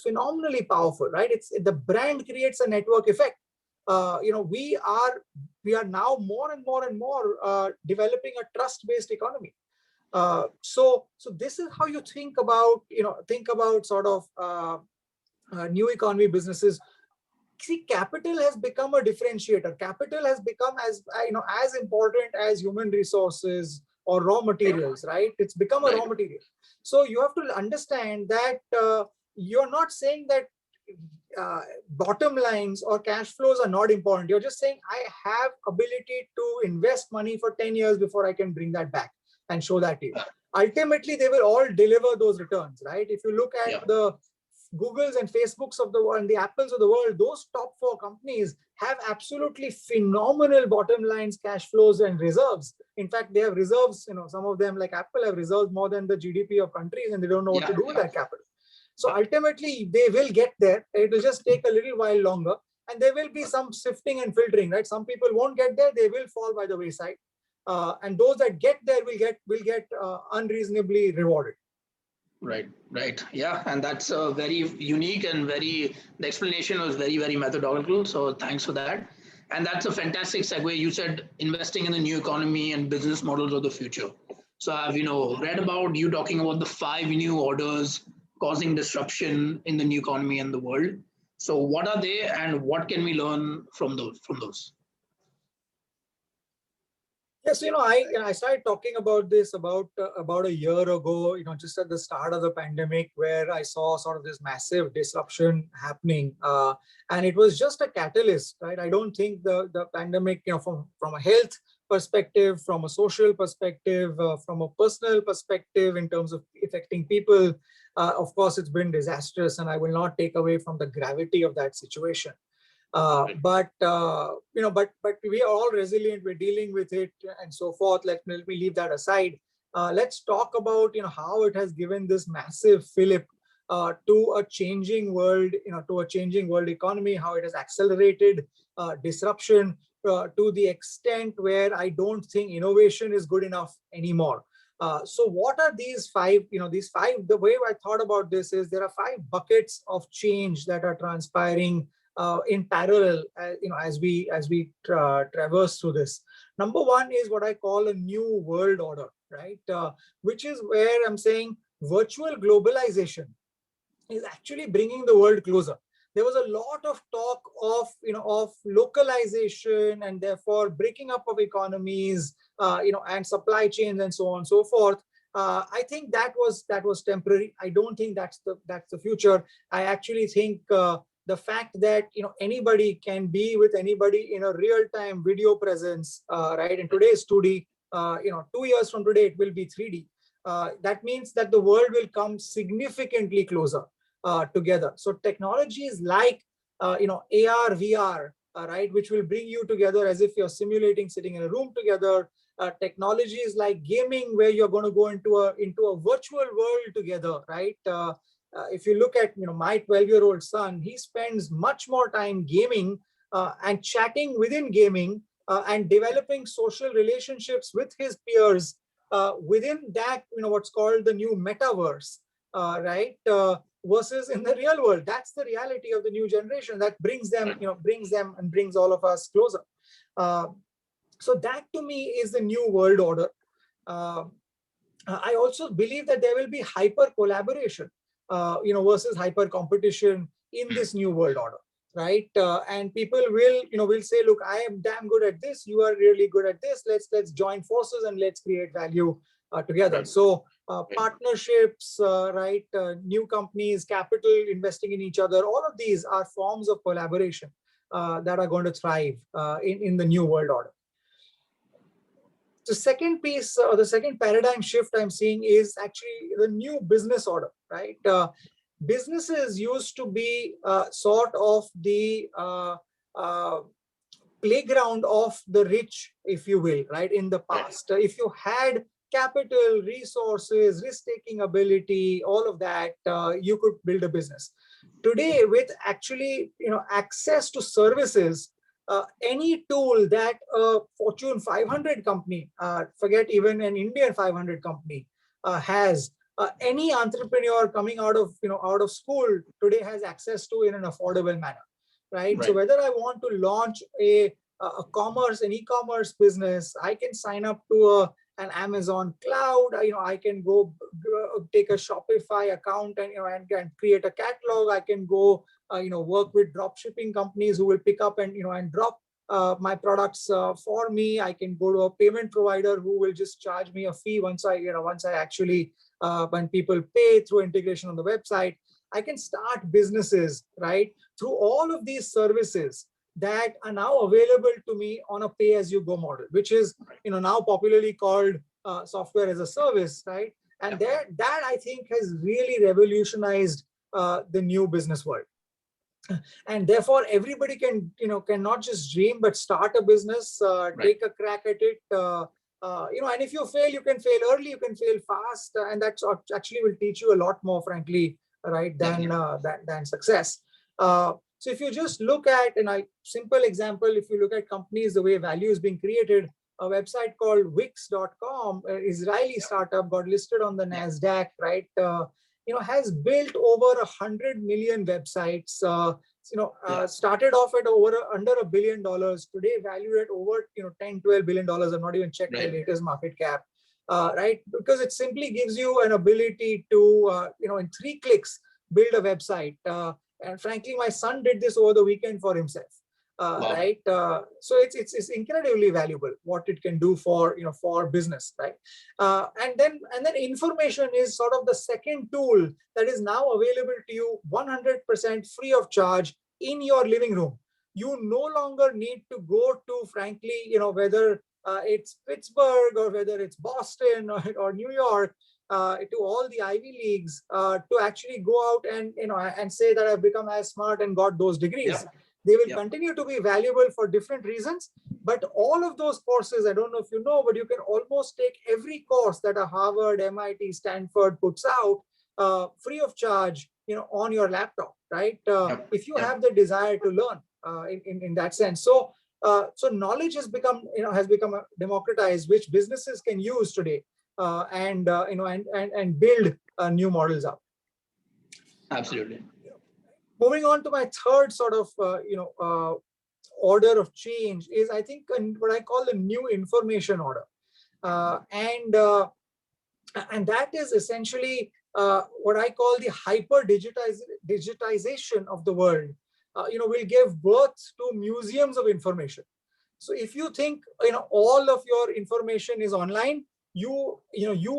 phenomenally powerful, right? It's the brand creates a network effect. We are now more and more and more developing a trust-based economy. So this is how you think about sort of new economy businesses. See, capital has become a differentiator. Capital has become as important as human resources or raw materials, right? It's become a raw material. So you have to understand that you're not saying that bottom lines or cash flows are not important. You're just saying I have ability to invest money for 10 years before I can bring that back and show that to you. Ultimately, they will all deliver those returns, right? If you look at the Googles and Facebooks of the world and the Apples of the world, those top 4 companies have absolutely phenomenal bottom lines, cash flows, and reserves. In fact, they have reserves, some of them like Apple have reserves more than the GDP of countries, and they don't know what to do with that capital. So ultimately, they will get there. It will just take a little while longer, and there will be some sifting and filtering, right? Some people won't get there; they will fall by the wayside, and those that get there will get unreasonably rewarded. Right. Yeah. And that's very unique and the explanation was very, very methodological. So thanks for that. And that's a fantastic segue. You said investing in the new economy and business models of the future. So I've, read about you talking about the 5 new orders causing disruption in the new economy and the world. So what are they and what can we learn from those? Yes, I started talking about this about a year ago, just at the start of the pandemic, where I saw sort of this massive disruption happening, and it was just a catalyst, right? I don't think the pandemic, from a health perspective, from a social perspective, from a personal perspective, in terms of affecting people, of course, it's been disastrous, and I will not take away from the gravity of that situation. But we are all resilient. We're dealing with it and so forth. Let me leave that aside. Let's talk about how it has given this massive fillip to a changing world, to a changing world economy. How it has accelerated disruption to the extent where I don't think innovation is good enough anymore. So what are these 5? The way I thought about this is there are 5 buckets of change that are transpiring in parallel, as we traverse through this. Number 1 is what I call a new world order, right? Which is where I'm saying virtual globalization is actually bringing the world closer. There was a lot of talk of localization and therefore breaking up of economies, and supply chains and so on and so forth. I think that was temporary. I don't think that's the future. I actually think the fact that anybody can be with anybody in a real-time video presence, right? In today's 2D, 2 years from today it will be 3D. That means that the world will come significantly closer together. So technologies like AR, VR, right, which will bring you together as if you're simulating sitting in a room together. Technologies like gaming, where you're going to go into a virtual world together, right? If you look at my 12-year-old son, he spends much more time gaming and chatting within gaming and developing social relationships with his peers within that what's called the new metaverse, right? Versus in the real world. That's the reality of the new generation that brings them and brings all of us closer. So that to me is the new world order. I also believe that there will be hyper collaboration, versus hyper competition in this new world order, right? And people will say, look, I am damn good at this. You are really good at this. Let's join forces and let's create value together. So partnerships, right? New companies, capital investing in each other. All of these are forms of collaboration that are going to thrive in the new world order. The second piece, or the second paradigm shift I'm seeing is actually the new business order, right? Businesses used to be sort of the playground of the rich, if you will, right? In the past, if you had capital, resources, risk-taking ability, all of that, you could build a business. Today, with actually access to services, any tool that a Fortune 500 company, forget even an Indian 500 company, has, any entrepreneur coming out of school today has access to in an affordable manner, right? So whether I want to launch an e-commerce business, I can sign up to an Amazon cloud. I can go take a Shopify account and and create a catalog. I can go work with drop shipping companies who will pick up and drop my products for me. I can go to a payment provider who will just charge me a fee once I actually when people pay through integration on the website. I can start businesses, right, through all of these services that are now available to me on a pay-as-you-go model, which is now popularly called software as a service, right? And that I think has really revolutionized the new business world. And therefore, everybody can not just dream but start a business, take a crack at it. And if you fail, you can fail early, you can fail fast, and that's actually will teach you a lot more, frankly, right, than success. So if you just look at, a simple example, if you look at companies, the way value is being created, a website called Wix.com, Israeli startup, got listed on the NASDAQ, right? Has built over 100 million websites. Started off at under $1 billion. Today, valued at over $10-12 billion. I've not even checked the latest market cap. Right, because it simply gives you an ability to in 3 clicks build a website. And frankly, my son did this over the weekend for himself. Right, so it's incredibly valuable what it can do for for business, right? And then information is sort of the second tool that is now available to you 100% free of charge in your living room. You no longer need to go to, frankly, whether it's Pittsburgh or whether it's Boston or New York, to all the Ivy Leagues, to actually go out and say that I've become as smart and got those degrees. They will continue to be valuable for different reasons, but all of those courses, I don't know if you know, but you can almost take every course that a Harvard, MIT, Stanford puts out free of charge, on your laptop, right? If you have the desire to learn in that sense. So knowledge has become democratized, which businesses can use today, and build new models up. Absolutely. Moving on to my third sort of order of change is, I think, what I call the new information order, and that is essentially what I call the hyper digitization of the world. Will give birth to museums of information. So if you think all of your information is online, you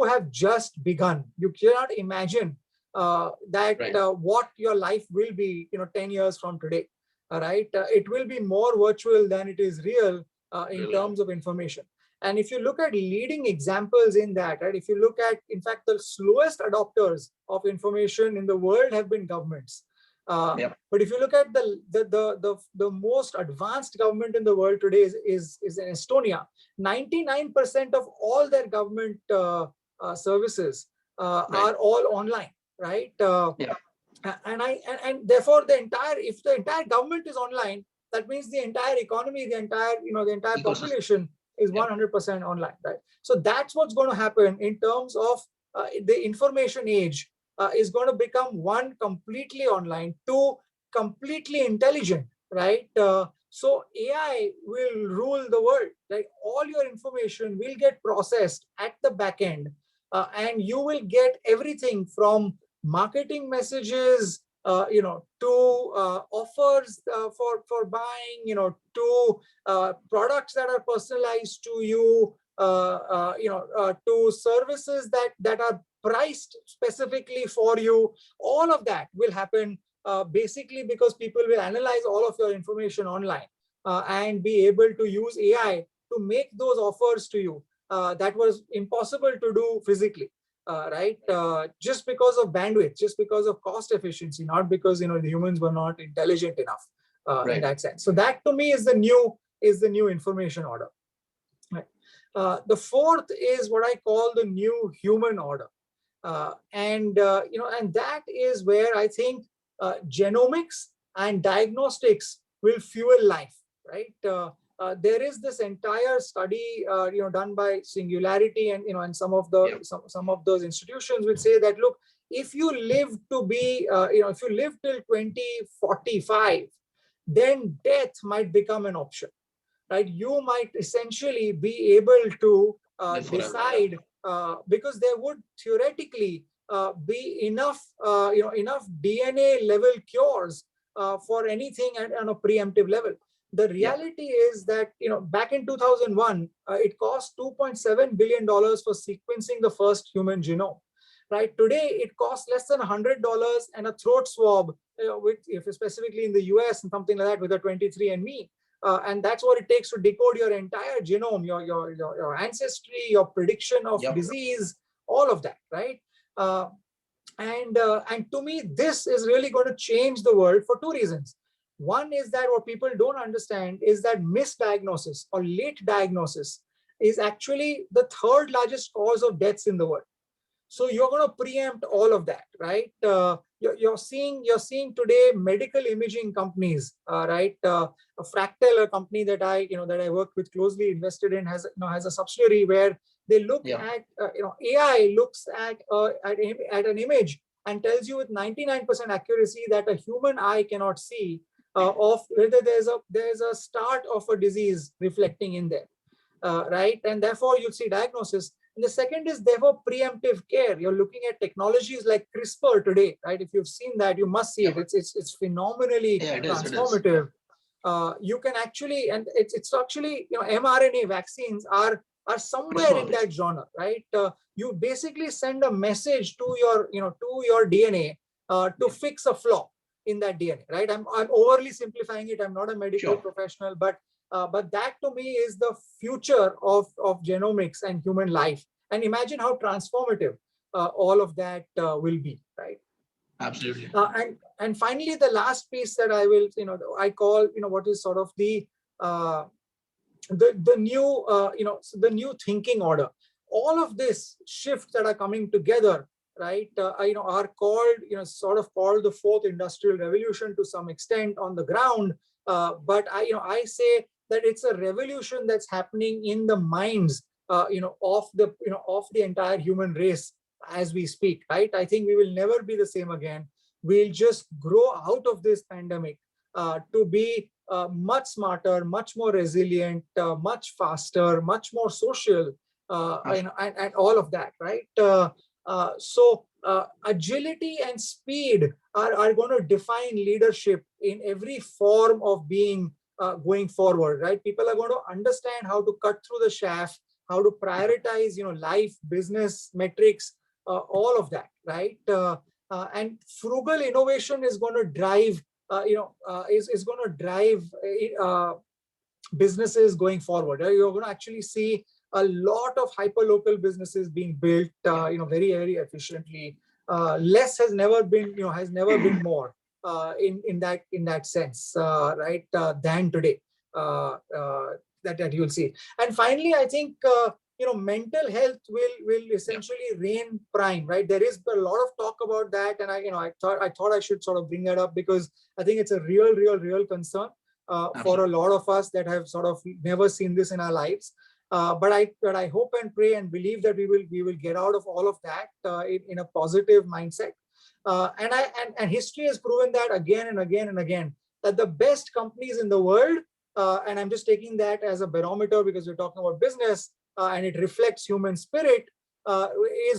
have just begun. You cannot imagine what your life will be 10 years from today. All right, it will be more virtual than it is real in terms of information. And if you look at leading examples in that, right, if you look at, in fact, the slowest adopters of information in the world have been governments. But if you look at the most advanced government in the world today is in Estonia. 99% of all their government services are all online, right? And therefore if the entire government is online, that means the entire economy, the entire population is 100% online, right? So that's what's going to happen in terms of the information age. Is going to become 1, completely online, 2, completely intelligent, right? So AI will rule the world. Like, all your information will get processed at the back end, and you will get everything from marketing messages, to offers for buying, to products that are personalized to you, to services that are priced specifically for you. All of that will happen basically because people will analyze all of your information online and be able to use AI to make those offers to you that was impossible to do physically. Right, just because of bandwidth, just because of cost efficiency, not because the humans were not intelligent enough in that sense. So that, to me, is the new information order. Right. The fourth is what I call the new human order, and that is where I think genomics and diagnostics will fuel life, right? There is this entire study, done by Singularity, and and some of the some of those institutions would say that, look, if you live to be, if you live till 2045, then death might become an option, right? You might essentially be able to decide, because there would theoretically be enough, enough DNA level cures for anything on a preemptive level. The reality is that, back in 2001, it cost $2.7 billion for sequencing the first human genome. Right today, it costs less than $100 and a throat swab, if specifically in the US and something like that, with a 23andMe. And that's what it takes to decode your entire genome, your ancestry, your prediction of disease, all of that, right? And to me, this is really going to change the world for two reasons. One is that what people don't understand is that misdiagnosis or late diagnosis is actually the third largest cause of deaths in the world. So you're going to preempt all of that, right? You're seeing today medical imaging companies, right? A Fractal, a company that I work with closely, invested in, has a subsidiary where they look at, AI looks at an image and tells you with 99% accuracy that a human eye cannot see, of whether there's a start of a disease reflecting in there, right? And therefore you see diagnosis. And the second is therefore preemptive care. You're looking at technologies like CRISPR today, right? If you've seen that, you must see it. It's phenomenally transformative. You can actually, and it's actually, mRNA vaccines are somewhere in that genre, right? You basically send a message to your DNA to fix a flaw in that DNA, right? I'm overly simplifying it. I'm not a medical professional, but that to me is the future of genomics and human life. And imagine how transformative all of that will be, right? Absolutely. And finally, the last piece that I will, I call, what is sort of the new, the new thinking order. All of this shifts that are coming together, right, are called, sort of called the fourth industrial revolution to some extent on the ground. But I say that it's a revolution that's happening in the minds, of the entire human race as we speak, right? I think we will never be the same again. We'll just grow out of this pandemic to be much smarter, much more resilient, much faster, much more social, and all of that, right? So agility and speed are going to define leadership in every form of being going forward, right? People are going to understand how to cut through the chaff, how to prioritize, life, business, metrics, all of that, right? And frugal innovation is going to drive, is going to drive businesses going forward. You're going to actually see a lot of hyperlocal businesses being built, very, very efficiently. Less has never been, more in that sense, right, than today. That you'll see. And finally, I think mental health will essentially reign prime, right? There is a lot of talk about that, and I thought I should sort of bring that up because I think it's a real concern for a lot of us that have sort of never seen this in our lives. But I hope and pray and believe that we will get out of all of that in a positive mindset. And history has proven that again and again and again, that the best companies in the world, and I'm just taking that as a barometer because we're talking about business, and it reflects human spirit, are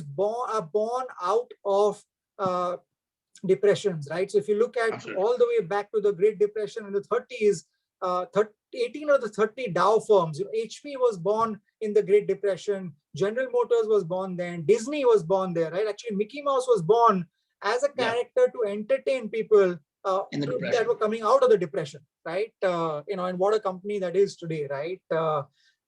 born out of depressions, right? So if you look at all the way back to the Great Depression in the 30s, 18 of the 30 Dow firms, HP was born in the Great Depression, General Motors was born then, Disney was born there, right? Actually, Mickey Mouse was born as a character to entertain people that were coming out of the depression, right? And what a company that is today, right?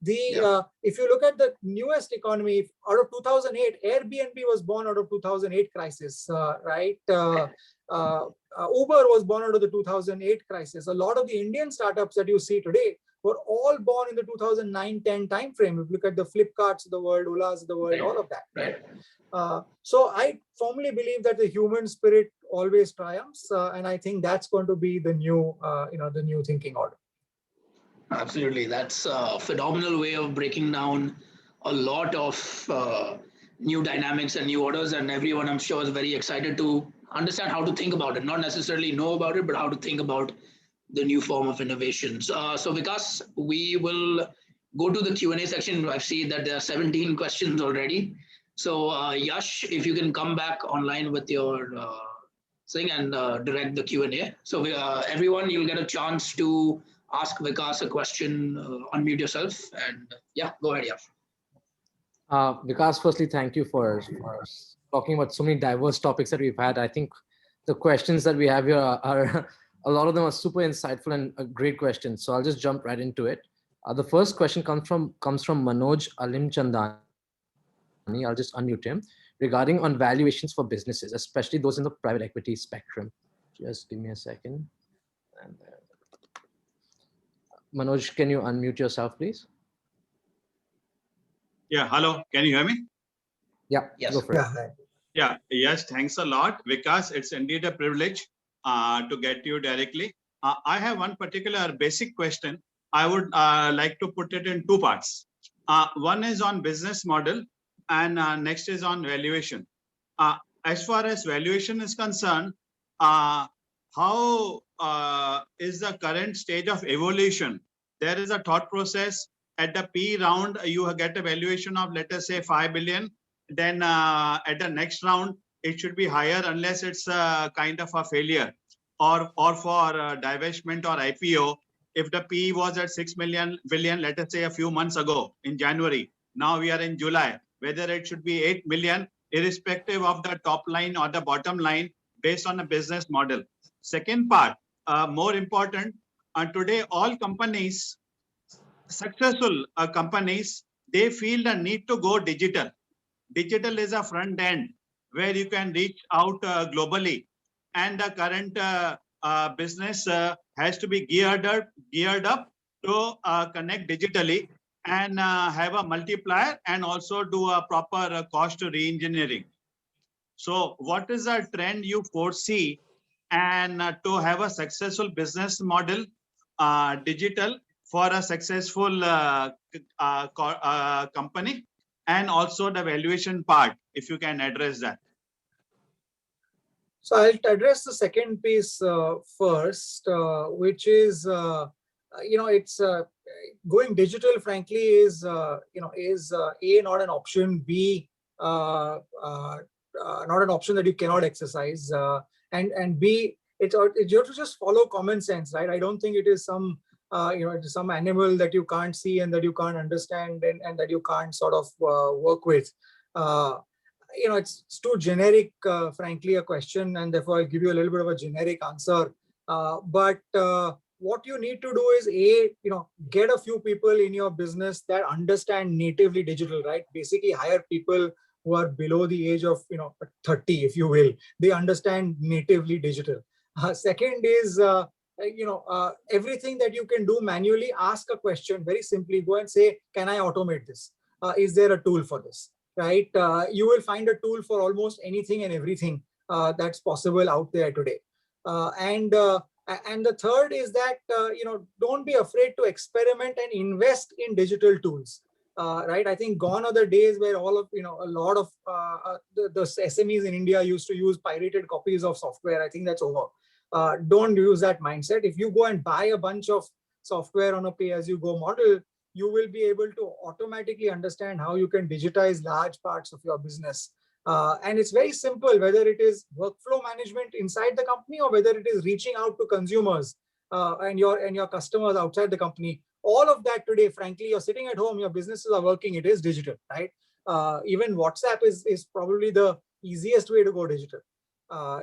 If you look at the newest economy, out of 2008, Airbnb was born out of 2008 crisis, right? Uber was born out of the 2008 crisis. A lot of the Indian startups that you see today were all born in the 2009-10 timeframe. If you look at the Flipkarts of the world, Olas of the world, all of that, right? So I firmly believe that the human spirit always triumphs, and I think that's going to be the new, the new thinking order. Absolutely. That's a phenomenal way of breaking down a lot of new dynamics and new orders. And everyone, I'm sure, is very excited to understand how to think about it. Not necessarily know about it, but how to think about the new form of innovations. So Vikas, we will go to the Q&A section. I see that there are 17 questions already. So Yash, if you can come back online with your thing and direct the Q&A. So everyone, you'll get a chance to ask Vikas a question, unmute yourself, and yeah, go ahead, Yash. Vikas, firstly, thank you for talking about so many diverse topics that we've had. I think the questions that we have here are a lot of them are super insightful and great questions. So I'll just jump right into it. The first question comes from Manoj Alimchandani. I'll just unmute him, regarding on valuations for businesses, especially those in the private equity spectrum. Just give me a second. And Manoj, can you unmute yourself, please? Yeah, hello. Can you hear me? Yeah, yes. Go for it. Yeah, yes, thanks a lot. Vikas, it's indeed a privilege to get you directly. I have one particular basic question. I would like to put it in two parts. One is on business model and next is on valuation. As far as valuation is concerned, how is the current stage of evolution? There is a thought process. At the P round, you get a valuation of, let us say, 5 billion. Then at the next round, it should be higher unless it's a kind of a failure. Or for divestment or IPO, if the P was at 6 billion, let us say a few months ago in January, now we are in July, whether it should be 8 million, irrespective of the top line or the bottom line, based on a business model. Second part, more important, today all companies, successful companies, they feel the need to go digital. Digital is a front end where you can reach out globally, and the current business has to be geared up to connect digitally and have a multiplier and also do a proper cost re-engineering. So what is a trend you foresee and to have a successful business model digital for a successful company, and also the valuation part, if you can address that. So I'll address the second piece first, which is, it's going digital, frankly, is A, not an option, B, not an option that you cannot exercise, and B, you have to just follow common sense, right? I don't think it is some, it is some animal that you can't see and that you can't understand and that you can't sort of work with. It's too generic, frankly, a question, and therefore I'll give you a little bit of a generic answer. But what you need to do is get a few people in your business that understand natively digital, right? Basically, hire people who are below the age of 30, if you will. They understand natively digital. Second is everything that you can do manually. Ask a question very simply. Go and say, can I automate this? Is there a tool for this? Right? You will find a tool for almost anything and everything that's possible out there today. And the third is that don't be afraid to experiment and invest in digital tools. Right? I think gone are the days where all of a lot of the SMEs in India used to use pirated copies of software. I think that's over. Don't use that mindset. If you go and buy a bunch of software on a pay-as-you-go model, you will be able to automatically understand how you can digitize large parts of your business. And it's very simple, whether it is workflow management inside the company or whether it is reaching out to consumers and your customers outside the company. All of that today, frankly, you're sitting at home, your businesses are working, it is digital, right? Even WhatsApp is probably the easiest way to go digital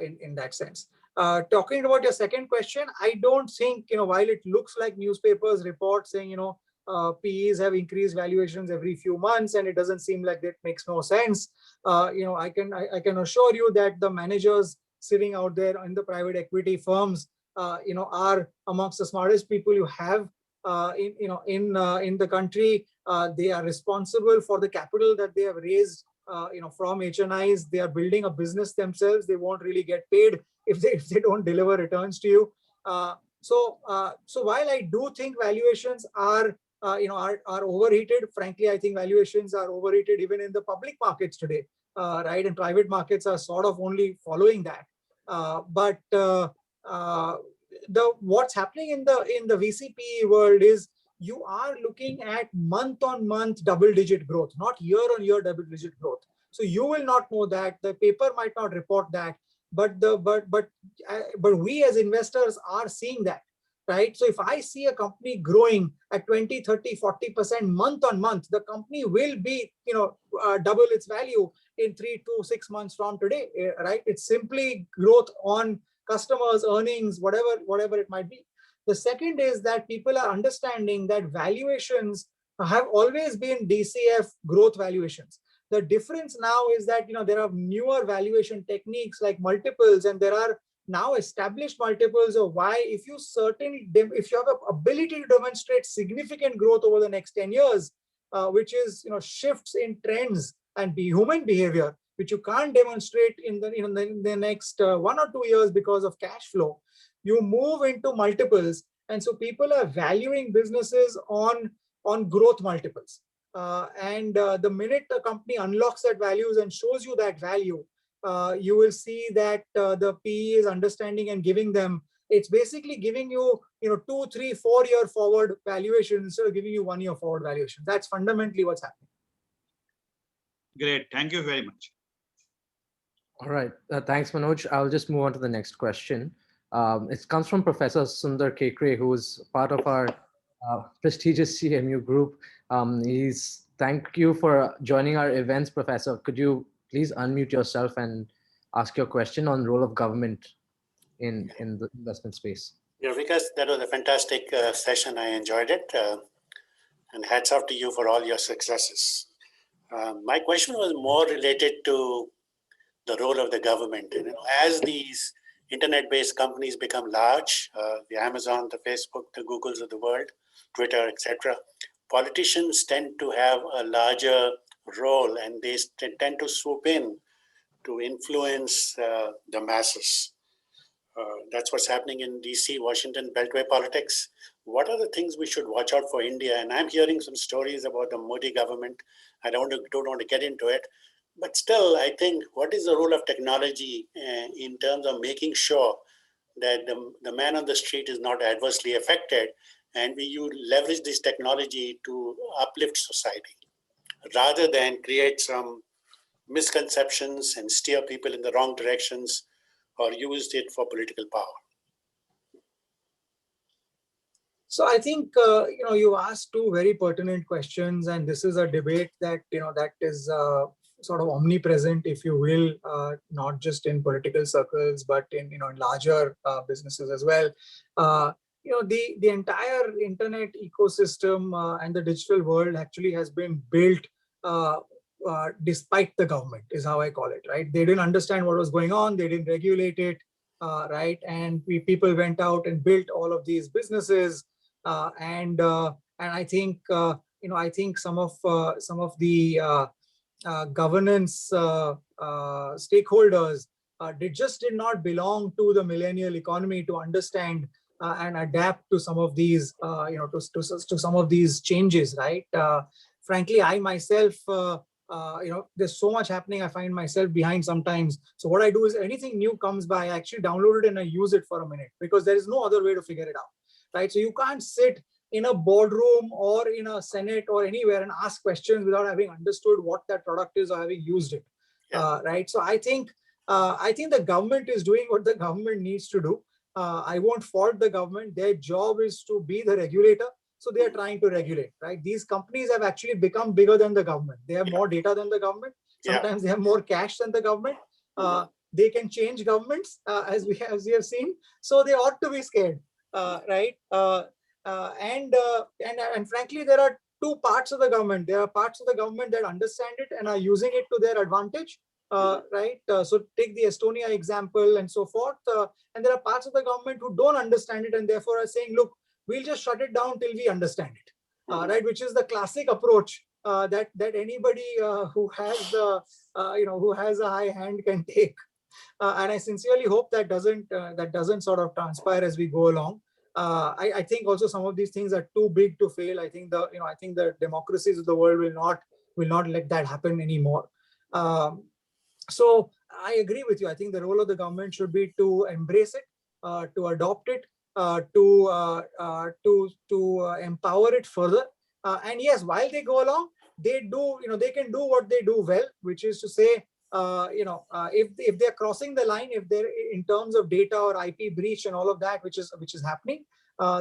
in that sense. Talking about your second question, I don't think, while it looks like newspapers report saying, PEs have increased valuations every few months, and it doesn't seem like that makes no sense. I can assure you that the managers sitting out there in the private equity firms, are amongst the smartest people you have in the country. They are responsible for the capital that they have raised from HNIs. They are building a business themselves. They won't really get paid if they don't deliver returns to you. So while I do think valuations are overheated, frankly, I think valuations are overheated even in the public markets today, right? And private markets are sort of only following that. But what's happening in the VCPE world is you are looking at month-on-month double-digit growth, not year-on-year double-digit growth. So you will not know that. The paper might not report that, but we as investors are seeing that, right? So if I see a company growing at 20, 30, 40% month-on-month, the company will be, double its value in 3 to 6 months from today, right? It's simply growth on customers, earnings, whatever it might be. The second is that people are understanding that valuations have always been DCF growth valuations. The difference now is that there are newer valuation techniques like multiples, and there are now established multiples of why if you have an ability to demonstrate significant growth over the next 10 years, which is shifts in trends and human behavior, which you can't demonstrate in the next 1 or 2 years because of cash flow, you move into multiples. And so people are valuing businesses on growth multiples. And the minute a company unlocks that values and shows you that value, you will see that the PE is understanding and giving them, it's basically giving you, 2, 3, 4 year forward valuation instead of giving you 1 year forward valuation. That's fundamentally what's happening. Great. Thank you very much. All right. Thanks, Manoj. I'll just move on to the next question. It comes from Professor Sundar Kekre, who is part of our prestigious CMU group. Thank you for joining our events, Professor. Could you please unmute yourself and ask your question on role of government in the investment space? Yeah, Vikas, that was a fantastic session. I enjoyed it. And hats off to you for all your successes. My question was more related to the role of the government. As these internet-based companies become large, the Amazon, the Facebook, the Googles of the world, Twitter, etc., politicians tend to have a larger role, and they tend to swoop in to influence the masses. That's what's happening in DC, Washington, Beltway politics. What are the things we should watch out for India? And I'm hearing some stories about the Modi government. I don't want to get into it. But still, I think, what is the role of technology in terms of making sure that the man on the street is not adversely affected, and you leverage this technology to uplift society, rather than create some misconceptions and steer people in the wrong directions or used it for political power? So I think you asked two very pertinent questions, and this is a debate that that is sort of omnipresent, if you will, not just in political circles, but in in larger businesses as well. The entire internet ecosystem and the digital world actually has been built despite the government, is how I call it, right? They didn't understand what was going on. They didn't regulate it, right? And people went out and built all of these businesses. And I think I think some of the governance stakeholders did not belong to the millennial economy to understand and adapt to some of these to some of these changes, right? Frankly, I myself there's so much happening, I find myself behind sometimes. So what I do is anything new comes by, I actually download it and I use it for a minute, because there is no other way to figure it out, right? So you can't sit in a boardroom or in a Senate or anywhere and ask questions without having understood what that product is or having used it, right? So I think the government is doing what the government needs to do. I won't fault the government. Their job is to be the regulator. So they are trying to regulate, right? These companies have actually become bigger than the government. They have more data than the government. Sometimes they have more cash than the government. They can change governments, as we have seen. So they ought to be scared, right? And frankly, there are two parts of the government. There are parts of the government that understand it and are using it to their advantage, right? So take the Estonia example and so forth. And there are parts of the government who don't understand it and therefore are saying, look, we'll just shut it down till we understand it, right? Which is the classic approach that anybody who has the who has a high hand can take. And I sincerely hope that doesn't sort of transpire as we go along. I think also some of these things are too big to fail. I think the democracies of the world will not let that happen anymore. So I agree with you. I think the role of the government should be to embrace it, to adopt it, to empower it further. And yes, while they go along, they can do what they do well, which is to say, if they're crossing the line, if they're in terms of data or IP breach and all of that, which is happening,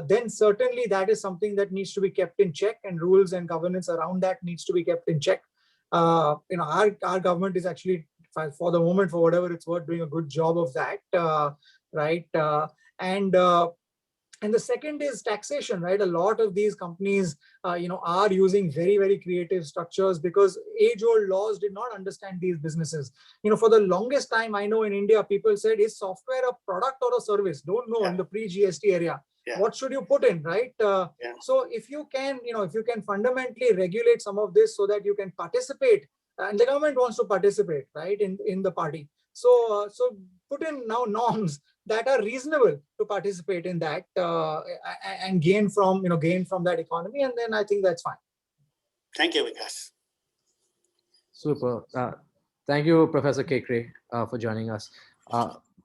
then certainly that is something that needs to be kept in check, and rules and governance around that needs to be kept in check. Our government is actually, for the moment, for whatever it's worth, doing a good job of that, right? And the second is taxation, right? A lot of these companies, are using very, very creative structures because age-old laws did not understand these businesses. For the longest time, I know in India, people said, is software a product or a service? Don't know. In the pre-GST area. Yeah. What should you put in, right? So if you can fundamentally regulate some of this so that you can participate, and the government wants to participate, right, in the party. So put in now norms that are reasonable to participate in that and gain from that economy, and then I think that's fine. Thank you, Vikas. Super. Thank you, Professor Kekre, for joining us.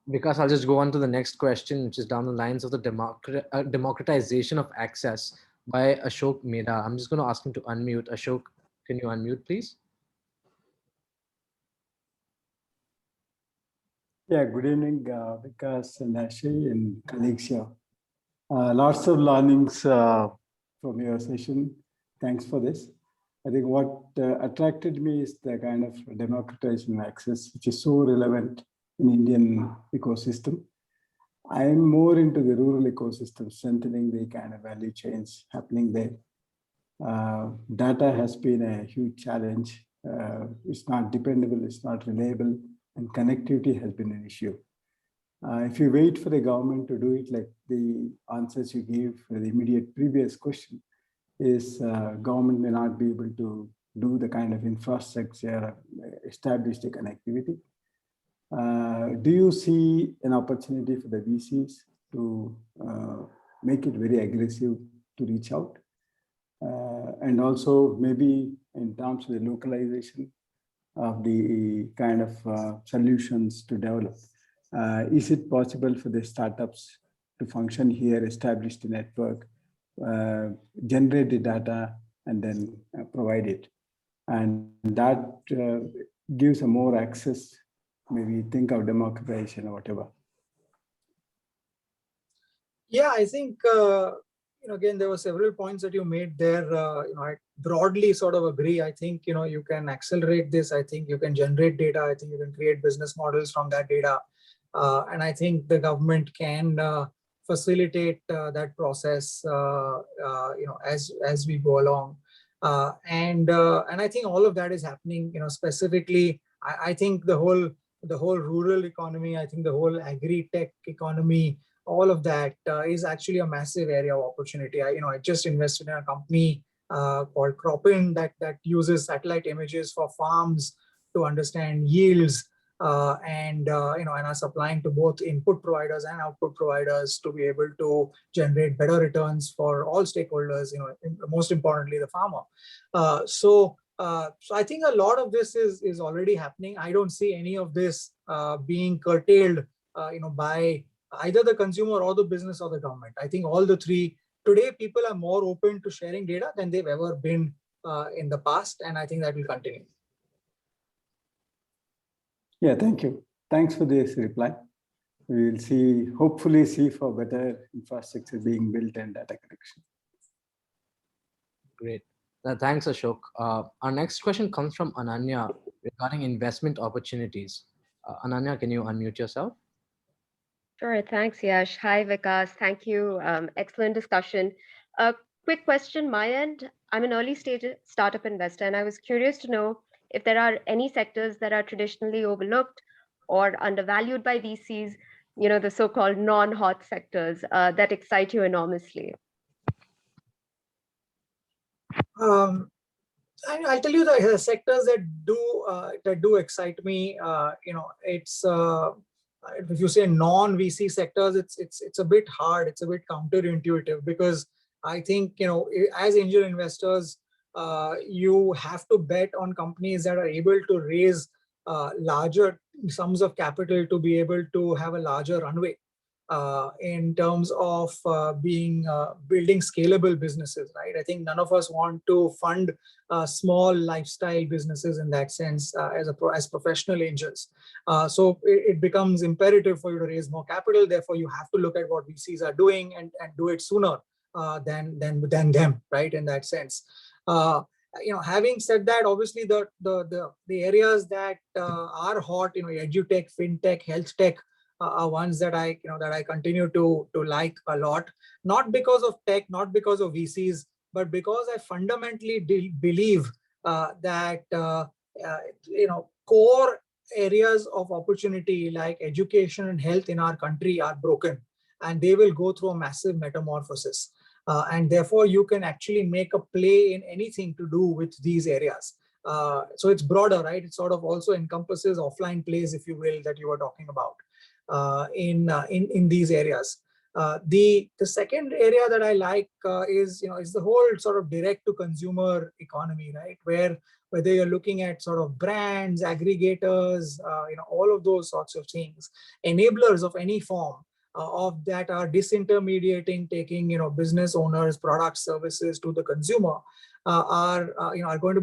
Vikas, I'll just go on to the next question, which is down the lines of the democratization of access by Ashok Mehta. I'm just going to ask him to unmute. Ashok, can you unmute, please? Yeah, good evening, Vikas and Aashay and colleagues here. Lots of learnings from your session. Thanks for this. I think what attracted me is the kind of democratization of access, which is so relevant in Indian ecosystem. I'm more into the rural ecosystem, strengthening the kind of value chains happening there. Data has been a huge challenge. It's not dependable, it's not reliable, and connectivity has been an issue. If you wait for the government to do it, like the answers you gave for the immediate previous question, is government may not be able to do the kind of infrastructure, establish the connectivity. Do you see an opportunity for the VCs to make it very aggressive to reach out? And also maybe in terms of the localization of the kind of solutions to develop, is it possible for the startups to function here, establish the network, generate the data, and then provide it? And that gives a more access, maybe think of democratization or whatever. Yeah, I think, again, there were several points that you made there. I broadly sort of agree. I think, you can accelerate this. I think you can generate data. I think you can create business models from that data. And I think the government can facilitate that process, as we go along. And I think all of that is happening, specifically, I think the whole rural economy, I think the whole agri-tech economy, all of that is actually a massive area of opportunity. I just invested in a company called Cropin that uses satellite images for farms to understand yields, and are supplying to both input providers and output providers to be able to generate better returns for all stakeholders, most importantly, the farmer. So I think a lot of this is already happening. I don't see any of this being curtailed, by either the consumer or the business or the government. I think all the three, today people are more open to sharing data than they've ever been in the past, and I think that will continue. Yeah, thank you. Thanks for this reply. We will hopefully see for better infrastructure being built and data connection. Great. Thanks, Ashok. Our next question comes from Ananya regarding investment opportunities. Ananya, can you unmute yourself? Sure. Thanks, Yash. Hi, Vikas. Thank you. Excellent discussion. A quick question, my end. I'm an early stage startup investor, and I was curious to know if there are any sectors that are traditionally overlooked or undervalued by VCs, the so-called non-hot sectors that excite you enormously. I'll tell you the sectors that do excite me. It's if you say non-VC sectors, it's a bit hard. It's a bit counterintuitive because I think as angel investors, you have to bet on companies that are able to raise larger sums of capital to be able to have a larger runway. In terms of building scalable businesses, right? I think none of us want to fund small lifestyle businesses in that sense as professional angels. So it becomes imperative for you to raise more capital. Therefore, you have to look at what VCs are doing and do it sooner than them, right? In that sense. Having said that, obviously the areas that are hot, edutech, fintech, health tech, are ones that I continue to like a lot, not because of tech, not because of VCs, but because I fundamentally believe that core areas of opportunity like education and health in our country are broken, and they will go through a massive metamorphosis. And therefore, you can actually make a play in anything to do with these areas. So it's broader, right? It sort of also encompasses offline plays, if you will, that you were talking about. In these areas. The second area that I like is the whole sort of direct to consumer economy, right? Whether you're looking at sort of brands, aggregators, all of those sorts of things, enablers of any form of that are disintermediating, taking business owners, products, services to the consumer. Are going to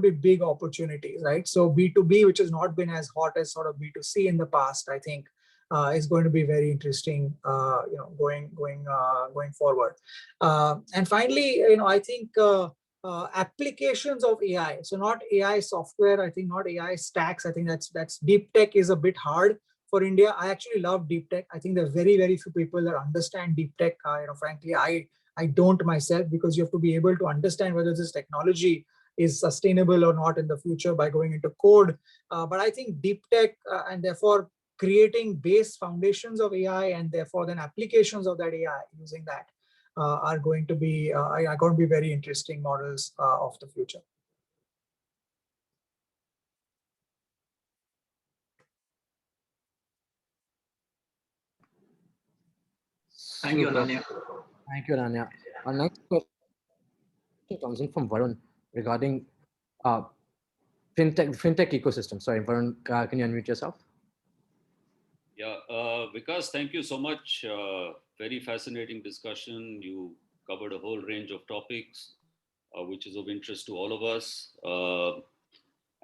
be big opportunities, right? So B2B, which has not been as hot as sort of B2C in the past, I think is going to be very interesting, going forward. And finally, I think applications of AI. So not AI software. I think not AI stacks. I think that's deep tech is a bit hard for India. I actually love deep tech. I think there are very, very few people that understand deep tech. Frankly, I don't myself, because you have to be able to understand whether this technology is sustainable or not in the future by going into code. But I think deep tech and therefore creating base foundations of AI and therefore then applications of that AI using that are going to be very interesting models of the future. Thank you, Ananya. Thank you, Ananya. Our next question comes in from Varun regarding fintech ecosystem. Sorry, Varun, can you unmute yourself? Yeah, Vikas, thank you so much. Very fascinating discussion. You covered a whole range of topics, which is of interest to all of us.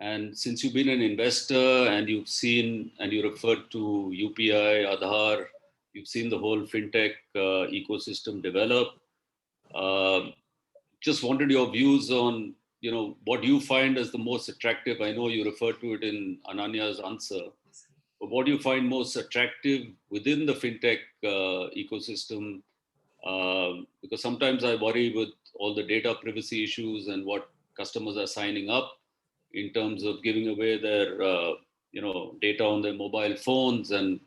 And since you've been an investor and you've seen and you referred to UPI, Aadhar, you've seen the whole fintech ecosystem develop. Just wanted your views on, what you find as the most attractive. I know you referred to it in Ananya's answer, but what do you find most attractive within the fintech ecosystem? Because sometimes I worry with all the data privacy issues and what customers are signing up in terms of giving away their, data on their mobile phones, and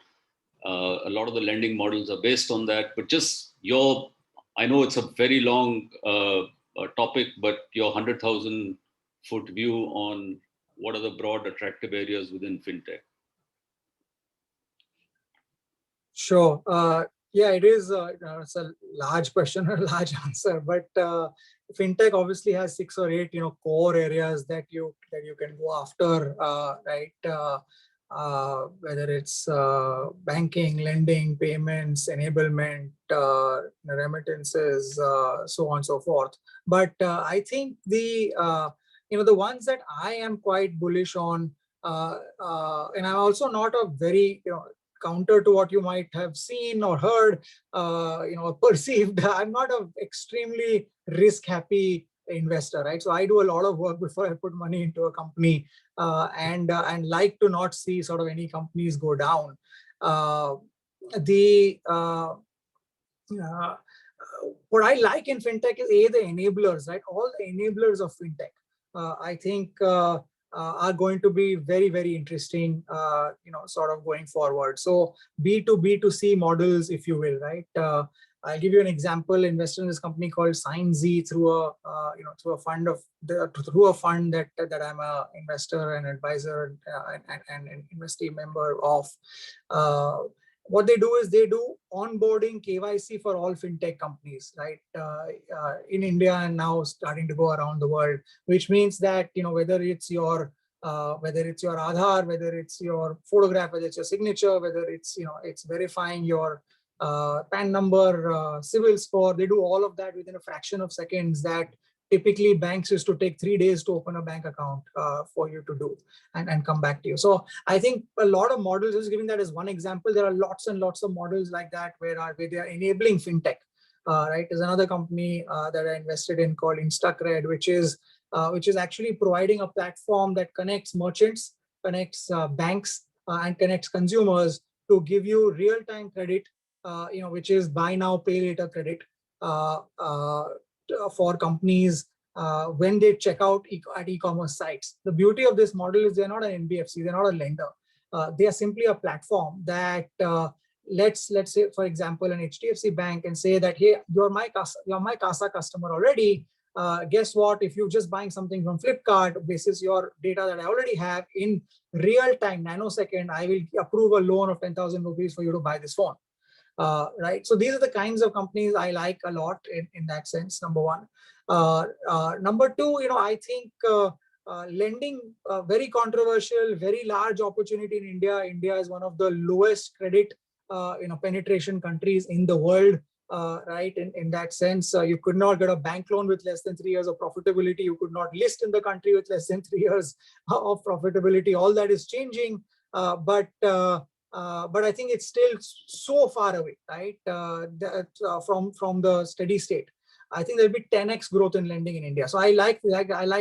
a lot of the lending models are based on that. But just I know it's a very long topic, but your 100,000-foot view on what are the broad attractive areas within fintech? Sure. Yeah, it is. It's a large question or a large answer, but fintech obviously has 6 or 8, core areas that you can go after, right? Whether it's banking, lending, payments, enablement, remittances, so on and so forth. But I think the ones that I am quite bullish on, and I'm also not a very counter to what you might have seen or heard, perceived. I'm not an extremely risk-happy investor, right? So I do a lot of work before I put money into a company, and like to not see sort of any companies go down. What I like in fintech is the enablers, right? All the enablers of fintech, I think are going to be very, very interesting, sort of going forward. So B2B2C models, if you will, right? I'll give you an example. Invested in this company called SignZ through a through a fund that I'm a investor and advisor and an investee member of. What they do is they do onboarding KYC for all fintech companies, right? In India and now starting to go around the world, which means that whether it's your Aadhar, whether it's your photograph, whether it's your signature, whether it's it's verifying your PAN number, civil score, they do all of that within a fraction of seconds that typically banks used to take 3 days to open a bank account for you to do and come back to you. So I think a lot of models, just giving that as one example, there are lots and lots of models like that where they are enabling fintech. Right, there's another company that I invested in called InstaCred, which is actually providing a platform that connects merchants, connects banks, and connects consumers to give you real-time credit, which is buy now, pay later credit for companies when they check out at e-commerce sites. The beauty of this model is they're not an NBFC, they're not a lender. They are simply a platform that let's say, for example, an HDFC bank and say that, hey, you're my CASA customer already. Guess what? If you're just buying something from Flipkart, basis your data that I already have in real time, nanosecond, I will approve a loan of 10,000 rupees for you to buy this phone. Right. So these are the kinds of companies I like a lot in that sense, number one. Number two, I think lending, very controversial, very large opportunity in India. India is one of the lowest credit penetration countries in the world. Right. In that sense, you could not get a bank loan with less than 3 years of profitability. You could not list in the country with less than 3 years of profitability. All that is changing. But I think it's still so far away, right, from the steady state. I think there'll be 10x growth in lending in India. So I like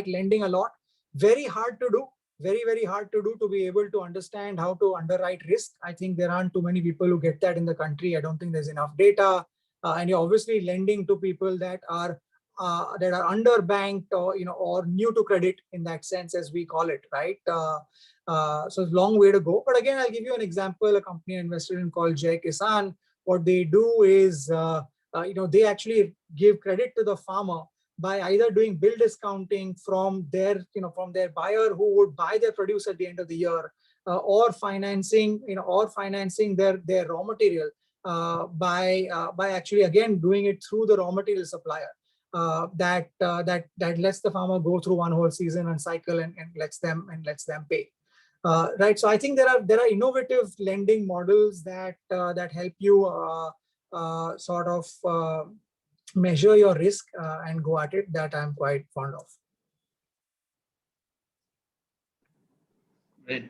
lending a lot. Very hard to do. Very, very hard to do, to be able to understand how to underwrite risk. I think there aren't too many people who get that in the country. I don't think there's enough data. And you're obviously lending to people that are underbanked or new to credit in that sense, as we call it, right? So it's a long way to go. But again, I'll give you an example. A company I invested in called Jai Kisan. What they do is, they actually give credit to the farmer by either doing bill discounting from their buyer who would buy their produce at the end of the year, or financing their raw material by actually again doing it through the raw material supplier. That lets the farmer go through one whole season and cycle and lets them pay. Right. So I think there are innovative lending models that help you sort of measure your risk and go at it, that I'm quite fond of. Great.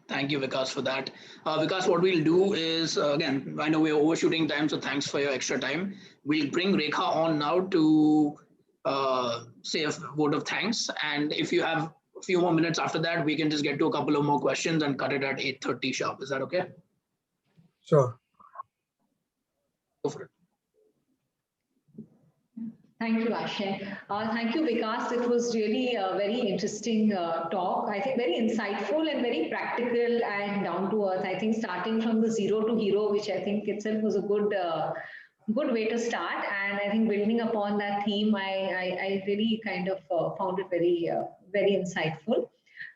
Thank you, Vikas, for that. Vikas, what we'll do is, again, I know we're overshooting time, so thanks for your extra time. We'll bring Rekha on now to say a vote of thanks. And if you have a few more minutes after that, we can just get to a couple of more questions and cut it at 8:30 sharp. Is that okay? Sure. Go for it. Thank you, Aashay. Thank you, Vikas. It was really a very interesting talk. I think very insightful and very practical and down to earth. I think starting from the zero to hero, which I think itself was a good way to start. And I think building upon that theme, I really kind of found it very, very insightful.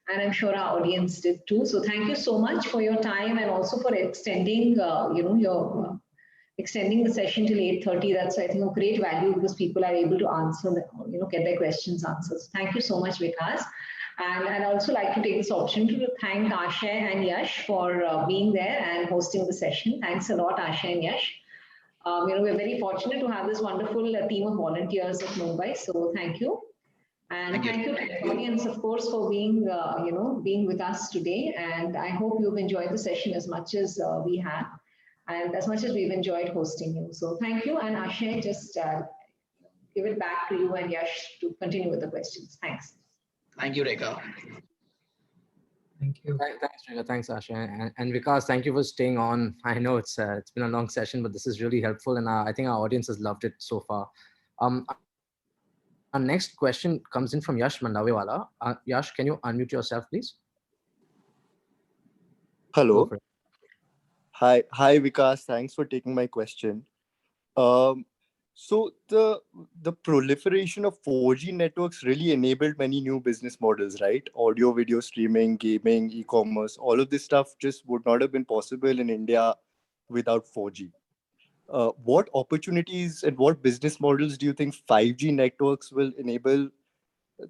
And I'm sure our audience did too. So thank you so much for your time and also for extending, extending the session till 8:30. That's, I think, a great value because people are able to answer, get their questions answered. So thank you so much, Vikas. And I'd also like to take this opportunity to thank Aashay and Yash for being there and hosting the session. Thanks a lot, Aashay and Yash. We're very fortunate to have this wonderful team of volunteers at Mumbai. So thank you. And thank you to the audience, of course, for being, being with us today. And I hope you've enjoyed the session as much as we have. And as much as we've enjoyed hosting you. So thank you. And Aashay, just give it back to you and Yash to continue with the questions. Thanks. Thank you, Rekha. Thank you. Thanks, Rekha. Thanks, Aashay. And Vikas, thank you for staying on. I know it's been a long session, but this is really helpful. And I think our audience has loved it so far. Our next question comes in from Yash Mandavewala. Yash, can you unmute yourself, please? Hello. Hi, Vikas. Thanks for taking my question. So the proliferation of 4G networks really enabled many new business models, right? Audio, video streaming, gaming, e-commerce, all of this stuff just would not have been possible in India without 4G. What opportunities and what business models do you think 5G networks will enable?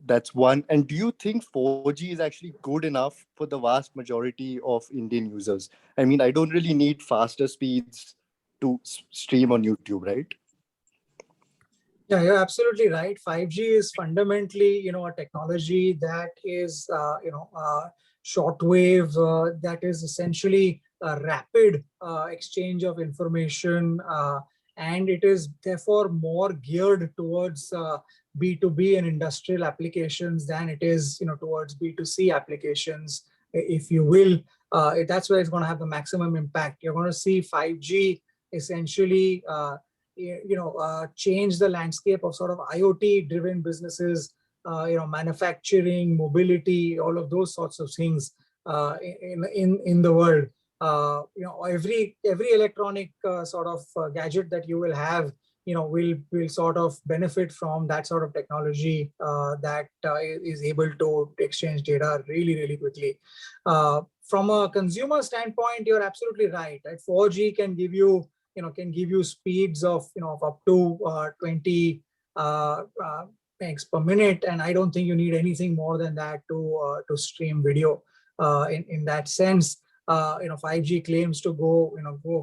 That's one. And do you think 4G is actually good enough for the vast majority of Indian users? I mean, I don't really need faster speeds to stream on YouTube, right? Yeah, you're absolutely right. 5G is fundamentally, a technology that is, shortwave, that is essentially a rapid exchange of information, and it is therefore more geared towards B2B and industrial applications than it is, towards B2C applications, if you will. That's where it's going to have the maximum impact. You're going to see 5G essentially. Change the landscape of sort of IoT driven businesses, manufacturing, mobility, all of those sorts of things in the world. Every electronic sort of gadget that you will have, will sort of benefit from that sort of technology that is able to exchange data really, really quickly. From a consumer standpoint, you're absolutely right. 4G can give you speeds of of up to 20 megs per minute, and I don't think you need anything more than that to stream video. In that sense, 5G claims to go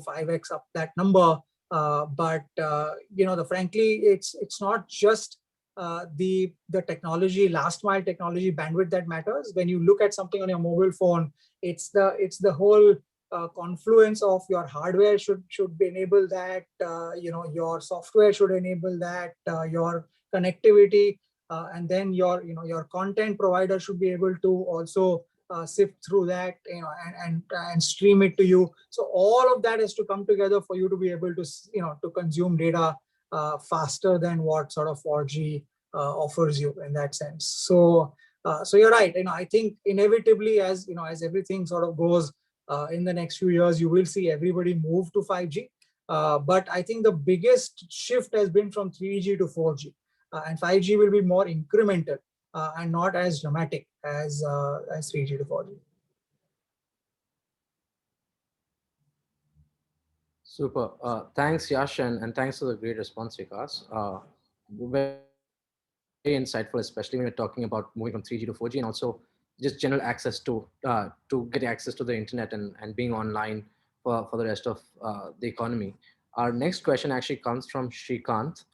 5x up that number, but frankly, it's not just the technology, last mile technology bandwidth that matters. When you look at something on your mobile phone, it's the whole confluence of your hardware should enable that, your software should enable that, your connectivity, and then your content provider should be able to also sift through that, and stream it to you. So all of that has to come together for you to be able to to consume data faster than what sort of 4G offers you in that sense. So you're right. I think inevitably, as as everything sort of goes, in the next few years, you will see everybody move to 5G. But I think the biggest shift has been from 3G to 4G. And 5G will be more incremental and not as dramatic as 3G to 4G. Super. Thanks, Yash, and thanks for the great response, Vikas. Very insightful, especially when we're talking about moving from 3G to 4G, and also just general access to get access to the internet and being online for the rest of the economy. Our next question actually comes from Shrikant,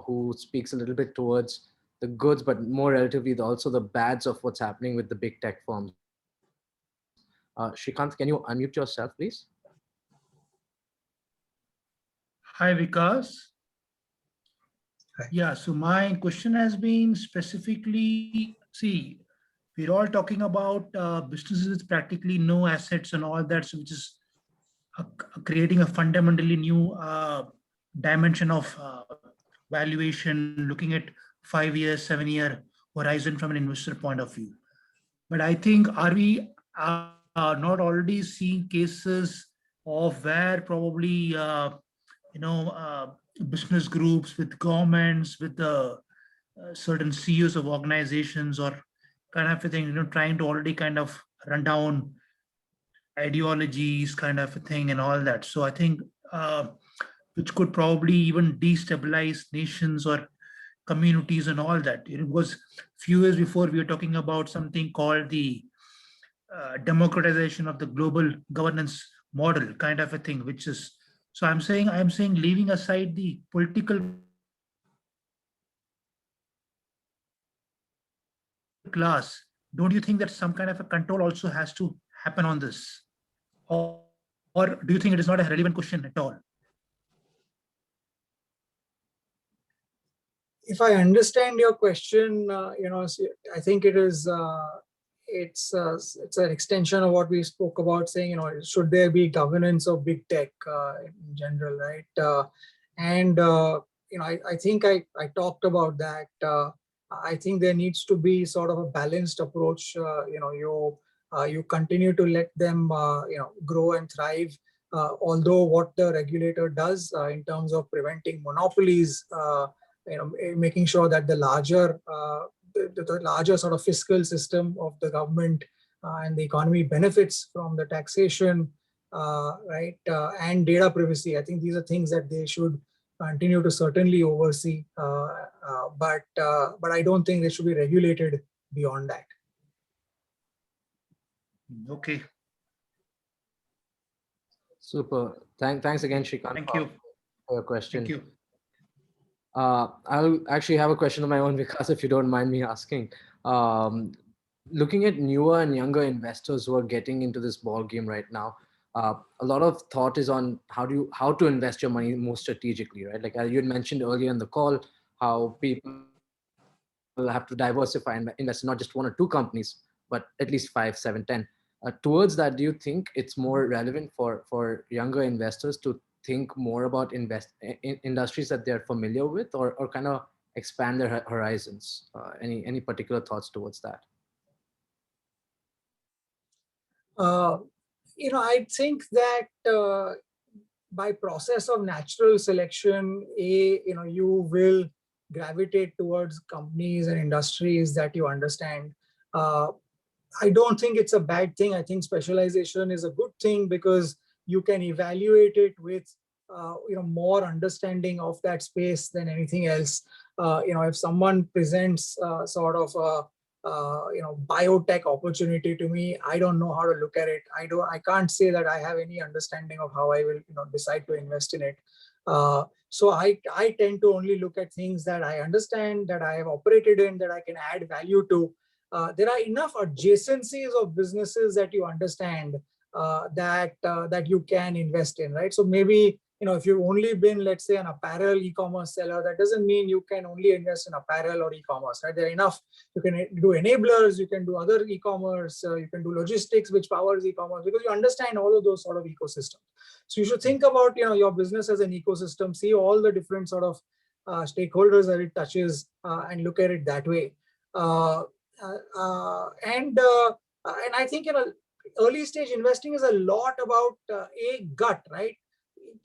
who speaks a little bit towards the goods, but more relatively also the bads of what's happening with the big tech firms. Shrikant, can you unmute yourself, please? Hi, Vikas. Yeah, so my question has been specifically, see, we're all talking about businesses with practically no assets and all that, so which is creating a fundamentally new dimension of valuation, looking at 5 years, 7-year horizon from an investor point of view. But I think, are we not already seeing cases of where probably business groups with governments, with the certain CEOs of organizations or kind of a thing, trying to already kind of run down ideologies kind of a thing and all that. So I think which could probably even destabilize nations or communities and all that. It was few years before we were talking about something called the democratization of the global governance model kind of a thing, which is, so I'm saying leaving aside the political class, don't you think that some kind of a control also has to happen on this? Or do you think it is not a relevant question at all? If I understand your question, I think it is it's an extension of what we spoke about, saying, should there be governance of big tech in general, right? I think I talked about that. I think there needs to be sort of a balanced approach. You continue to let them, grow and thrive, Although what the regulator does in terms of preventing monopolies, making sure that the larger sort of fiscal system of the government and the economy benefits from the taxation, and data privacy. I think these are things that they should continue to certainly oversee, but I don't think they should be regulated beyond that. Okay. Super. Thanks again, Shrikant. Thank you for your question. Thank you. I'll actually have a question of my own, Vikas, if you don't mind me asking. Looking at newer and younger investors who are getting into this ball game right now, a lot of thought is on how to invest your money more strategically, right? Like you had mentioned earlier in the call, how people have to diversify and invest in not just one or two companies, but at least 5, 7, 10. Towards that, do you think it's more relevant for younger investors to think more about industries that they're familiar with, or kind of expand their horizons? Any particular thoughts towards that? I think that by process of natural selection, you will gravitate towards companies and industries that you understand. I don't think it's a bad thing. I think specialization is a good thing because you can evaluate it with more understanding of that space than anything else. If someone presents sort of a biotech opportunity to me, I don't know how to look at it. I can't say that I have any understanding of how I will decide to invest in it. So I tend to only look at things that I understand, that I have operated in, that I can add value to. There are enough adjacencies of businesses that you understand that you can invest in, right? So maybe if you've only been, let's say, an apparel e-commerce seller, that doesn't mean you can only invest in apparel or e-commerce, right? There are enough. You can do enablers, you can do other e-commerce, you can do logistics, which powers e-commerce, because you understand all of those sort of ecosystems. So you should think about your business as an ecosystem, see all the different sort of stakeholders that it touches, and look at it that way. And I think early stage investing is a lot about a gut, right?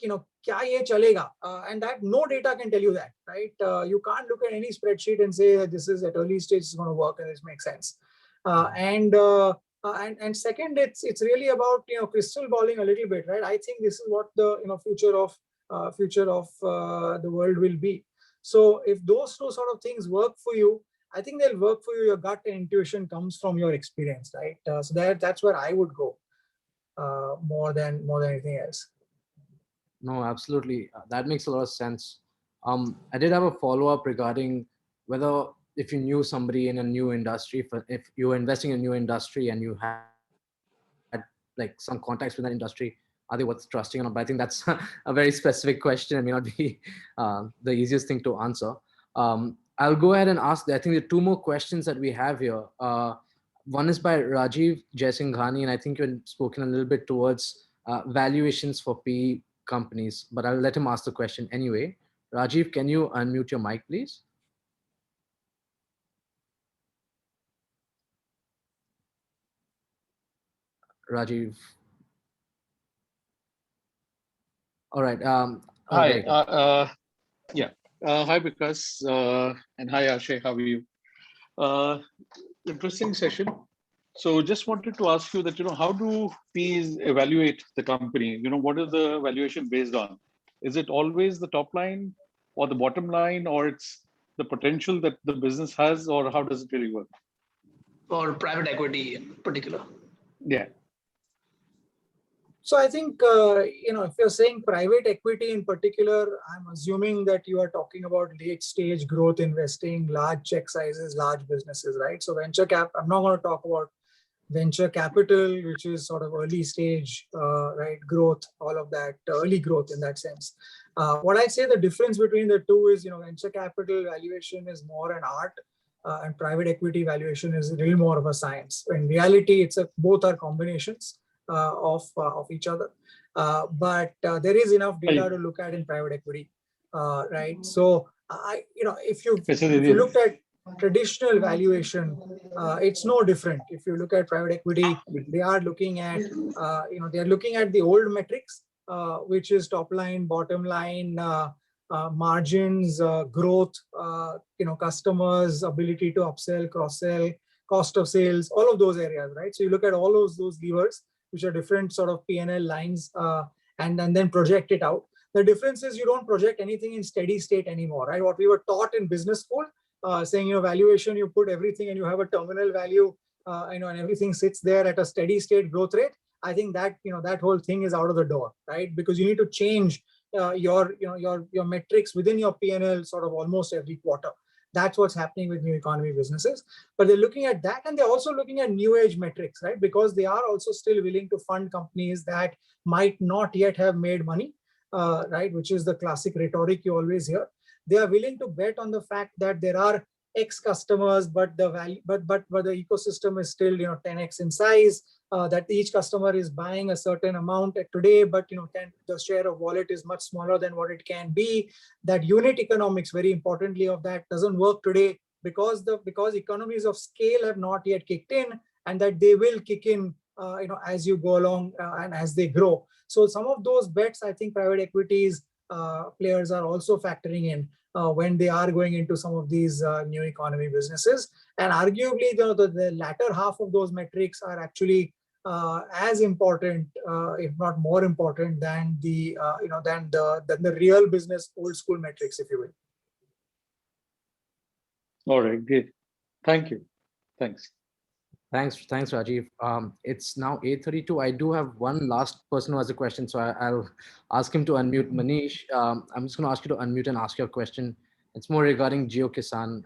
Kya ye chalega, and that no data can tell you that, right? You can't look at any spreadsheet and say that this is at early stage is going to work and this makes sense. And second, it's really about crystal balling a little bit, right? I think this is what the future of the world will be. So if those two sort of things work for you, I think they'll work for you. Your gut and intuition comes from your experience, right? So that's where I would go more than anything else. No, absolutely. That makes a lot of sense. I did have a follow-up regarding whether if you knew somebody in a new industry, if you were investing in a new industry and you had like some contacts with that industry, are they worth trusting or not? But I think that's a very specific question and may not be the easiest thing to answer. I'll go ahead and ask, I think there are two more questions that we have here. One is by Rajiv Jaisinghani, and I think you've spoken a little bit towards valuations for PE companies, but I'll let him ask the question anyway. Rajiv, can you unmute your mic, please? Rajiv. All right. Hi. Yeah. Hi, Vikas. And hi, Aashay. How are you? Interesting session. So just wanted to ask you that, how do Ps evaluate the company? What is the valuation based on? Is it always the top line or the bottom line, or it's the potential that the business has, or how does it really work? Or private equity in particular? Yeah. So I think, if you're saying private equity in particular, I'm assuming that you are talking about late stage growth investing, large check sizes, large businesses, right? So venture cap, I'm not going to talk about venture capital, which is sort of early stage, right? Growth, all of that, early growth in that sense. What I'd say the difference between the two is, venture capital valuation is more an art, and private equity valuation is a little more of a science. In reality, both are combinations of each other, but there is enough data to look at in private equity, right? So if you looked at traditional valuation, it's no different. If you look at private equity, they are looking at the old metrics, which is top line, bottom line, margins, growth, customers, ability to upsell, cross-sell, cost of sales, all of those areas, right? So you look at all those levers, which are different sort of P&L lines, and then project it out. The difference is you don't project anything in steady state anymore, right? What we were taught in business school, saying, valuation, you put everything and you have a terminal value, and everything sits there at a steady state growth rate. I think that, that whole thing is out of the door, right? Because you need to change your metrics within your P&L sort of almost every quarter. That's what's happening with new economy businesses. But they're looking at that, and they're also looking at new age metrics, right? Because they are also still willing to fund companies that might not yet have made money, right? Which is the classic rhetoric you always hear. They are willing to bet on the fact that there are X customers, but the value, but the ecosystem is still 10x in size. That each customer is buying a certain amount today, but the share of wallet is much smaller than what it can be. That unit economics, very importantly, of that doesn't work today because economies of scale have not yet kicked in, and that they will kick in as you go along and as they grow. So some of those bets, I think private equities players are also factoring in when they are going into some of these new economy businesses. And arguably, the latter half of those metrics are actually as important, if not more important, than the than the real business old school metrics, if you will. All right, great. Thank you. Thanks. Thanks, Rajiv. It's now 8:32. I do have one last person who has a question, so I'll ask him to unmute. Manish, I'm just going to ask you to unmute and ask your question. It's more regarding GeoKisan.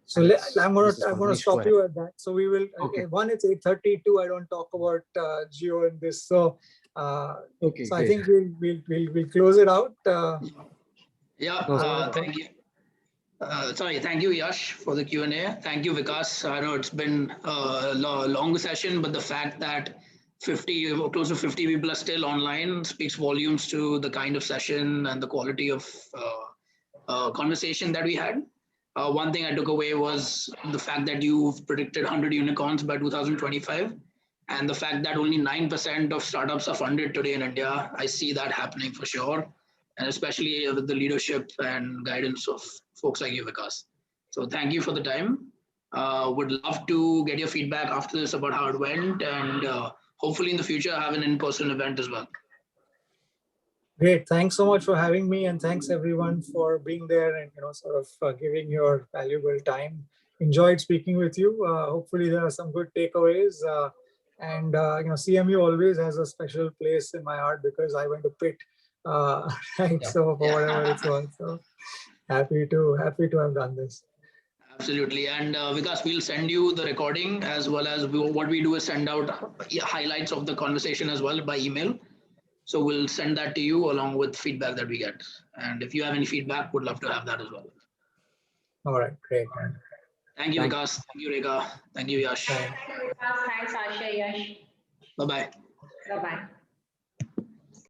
So I'm going to stop you at that. So we will. Okay. One, it's 8:32. I don't talk about Geo in this. So okay. So great. I think we'll close it out. Thank you. Thank you, Yash, for the Q&A. Thank you, Vikas. I know it's been a long session, but the fact that close to 50 people are still online speaks volumes to the kind of session and the quality of conversation that we had. One thing I took away was the fact that you've predicted 100 unicorns by 2025, and the fact that only 9% of startups are funded today in India. I see that happening for sure, and especially with the leadership and guidance of folks like you, Vikas. So thank you for the time. Would love to get your feedback after this about how it went, and hopefully in the future have an in-person event as well. Great. Thanks so much for having me, and thanks everyone for being there and sort of giving your valuable time. Enjoyed speaking with you. Hopefully there are some good takeaways. And CMU always has a special place in my heart because I went to Pitt. Right. Yeah. So for whatever it's worth. So happy to have done this. Absolutely. And Vikas, we'll send you the recording as well as what we do is send out highlights of the conversation as well by email. So we'll send that to you along with feedback that we get. And if you have any feedback, would love to have that as well. All right, great. Thank you, Vikas. Thank you, Rekha. Thank you, Yash. Thanks, Vikas. Thanks, Aashay, Yash. Bye-bye. Bye-bye.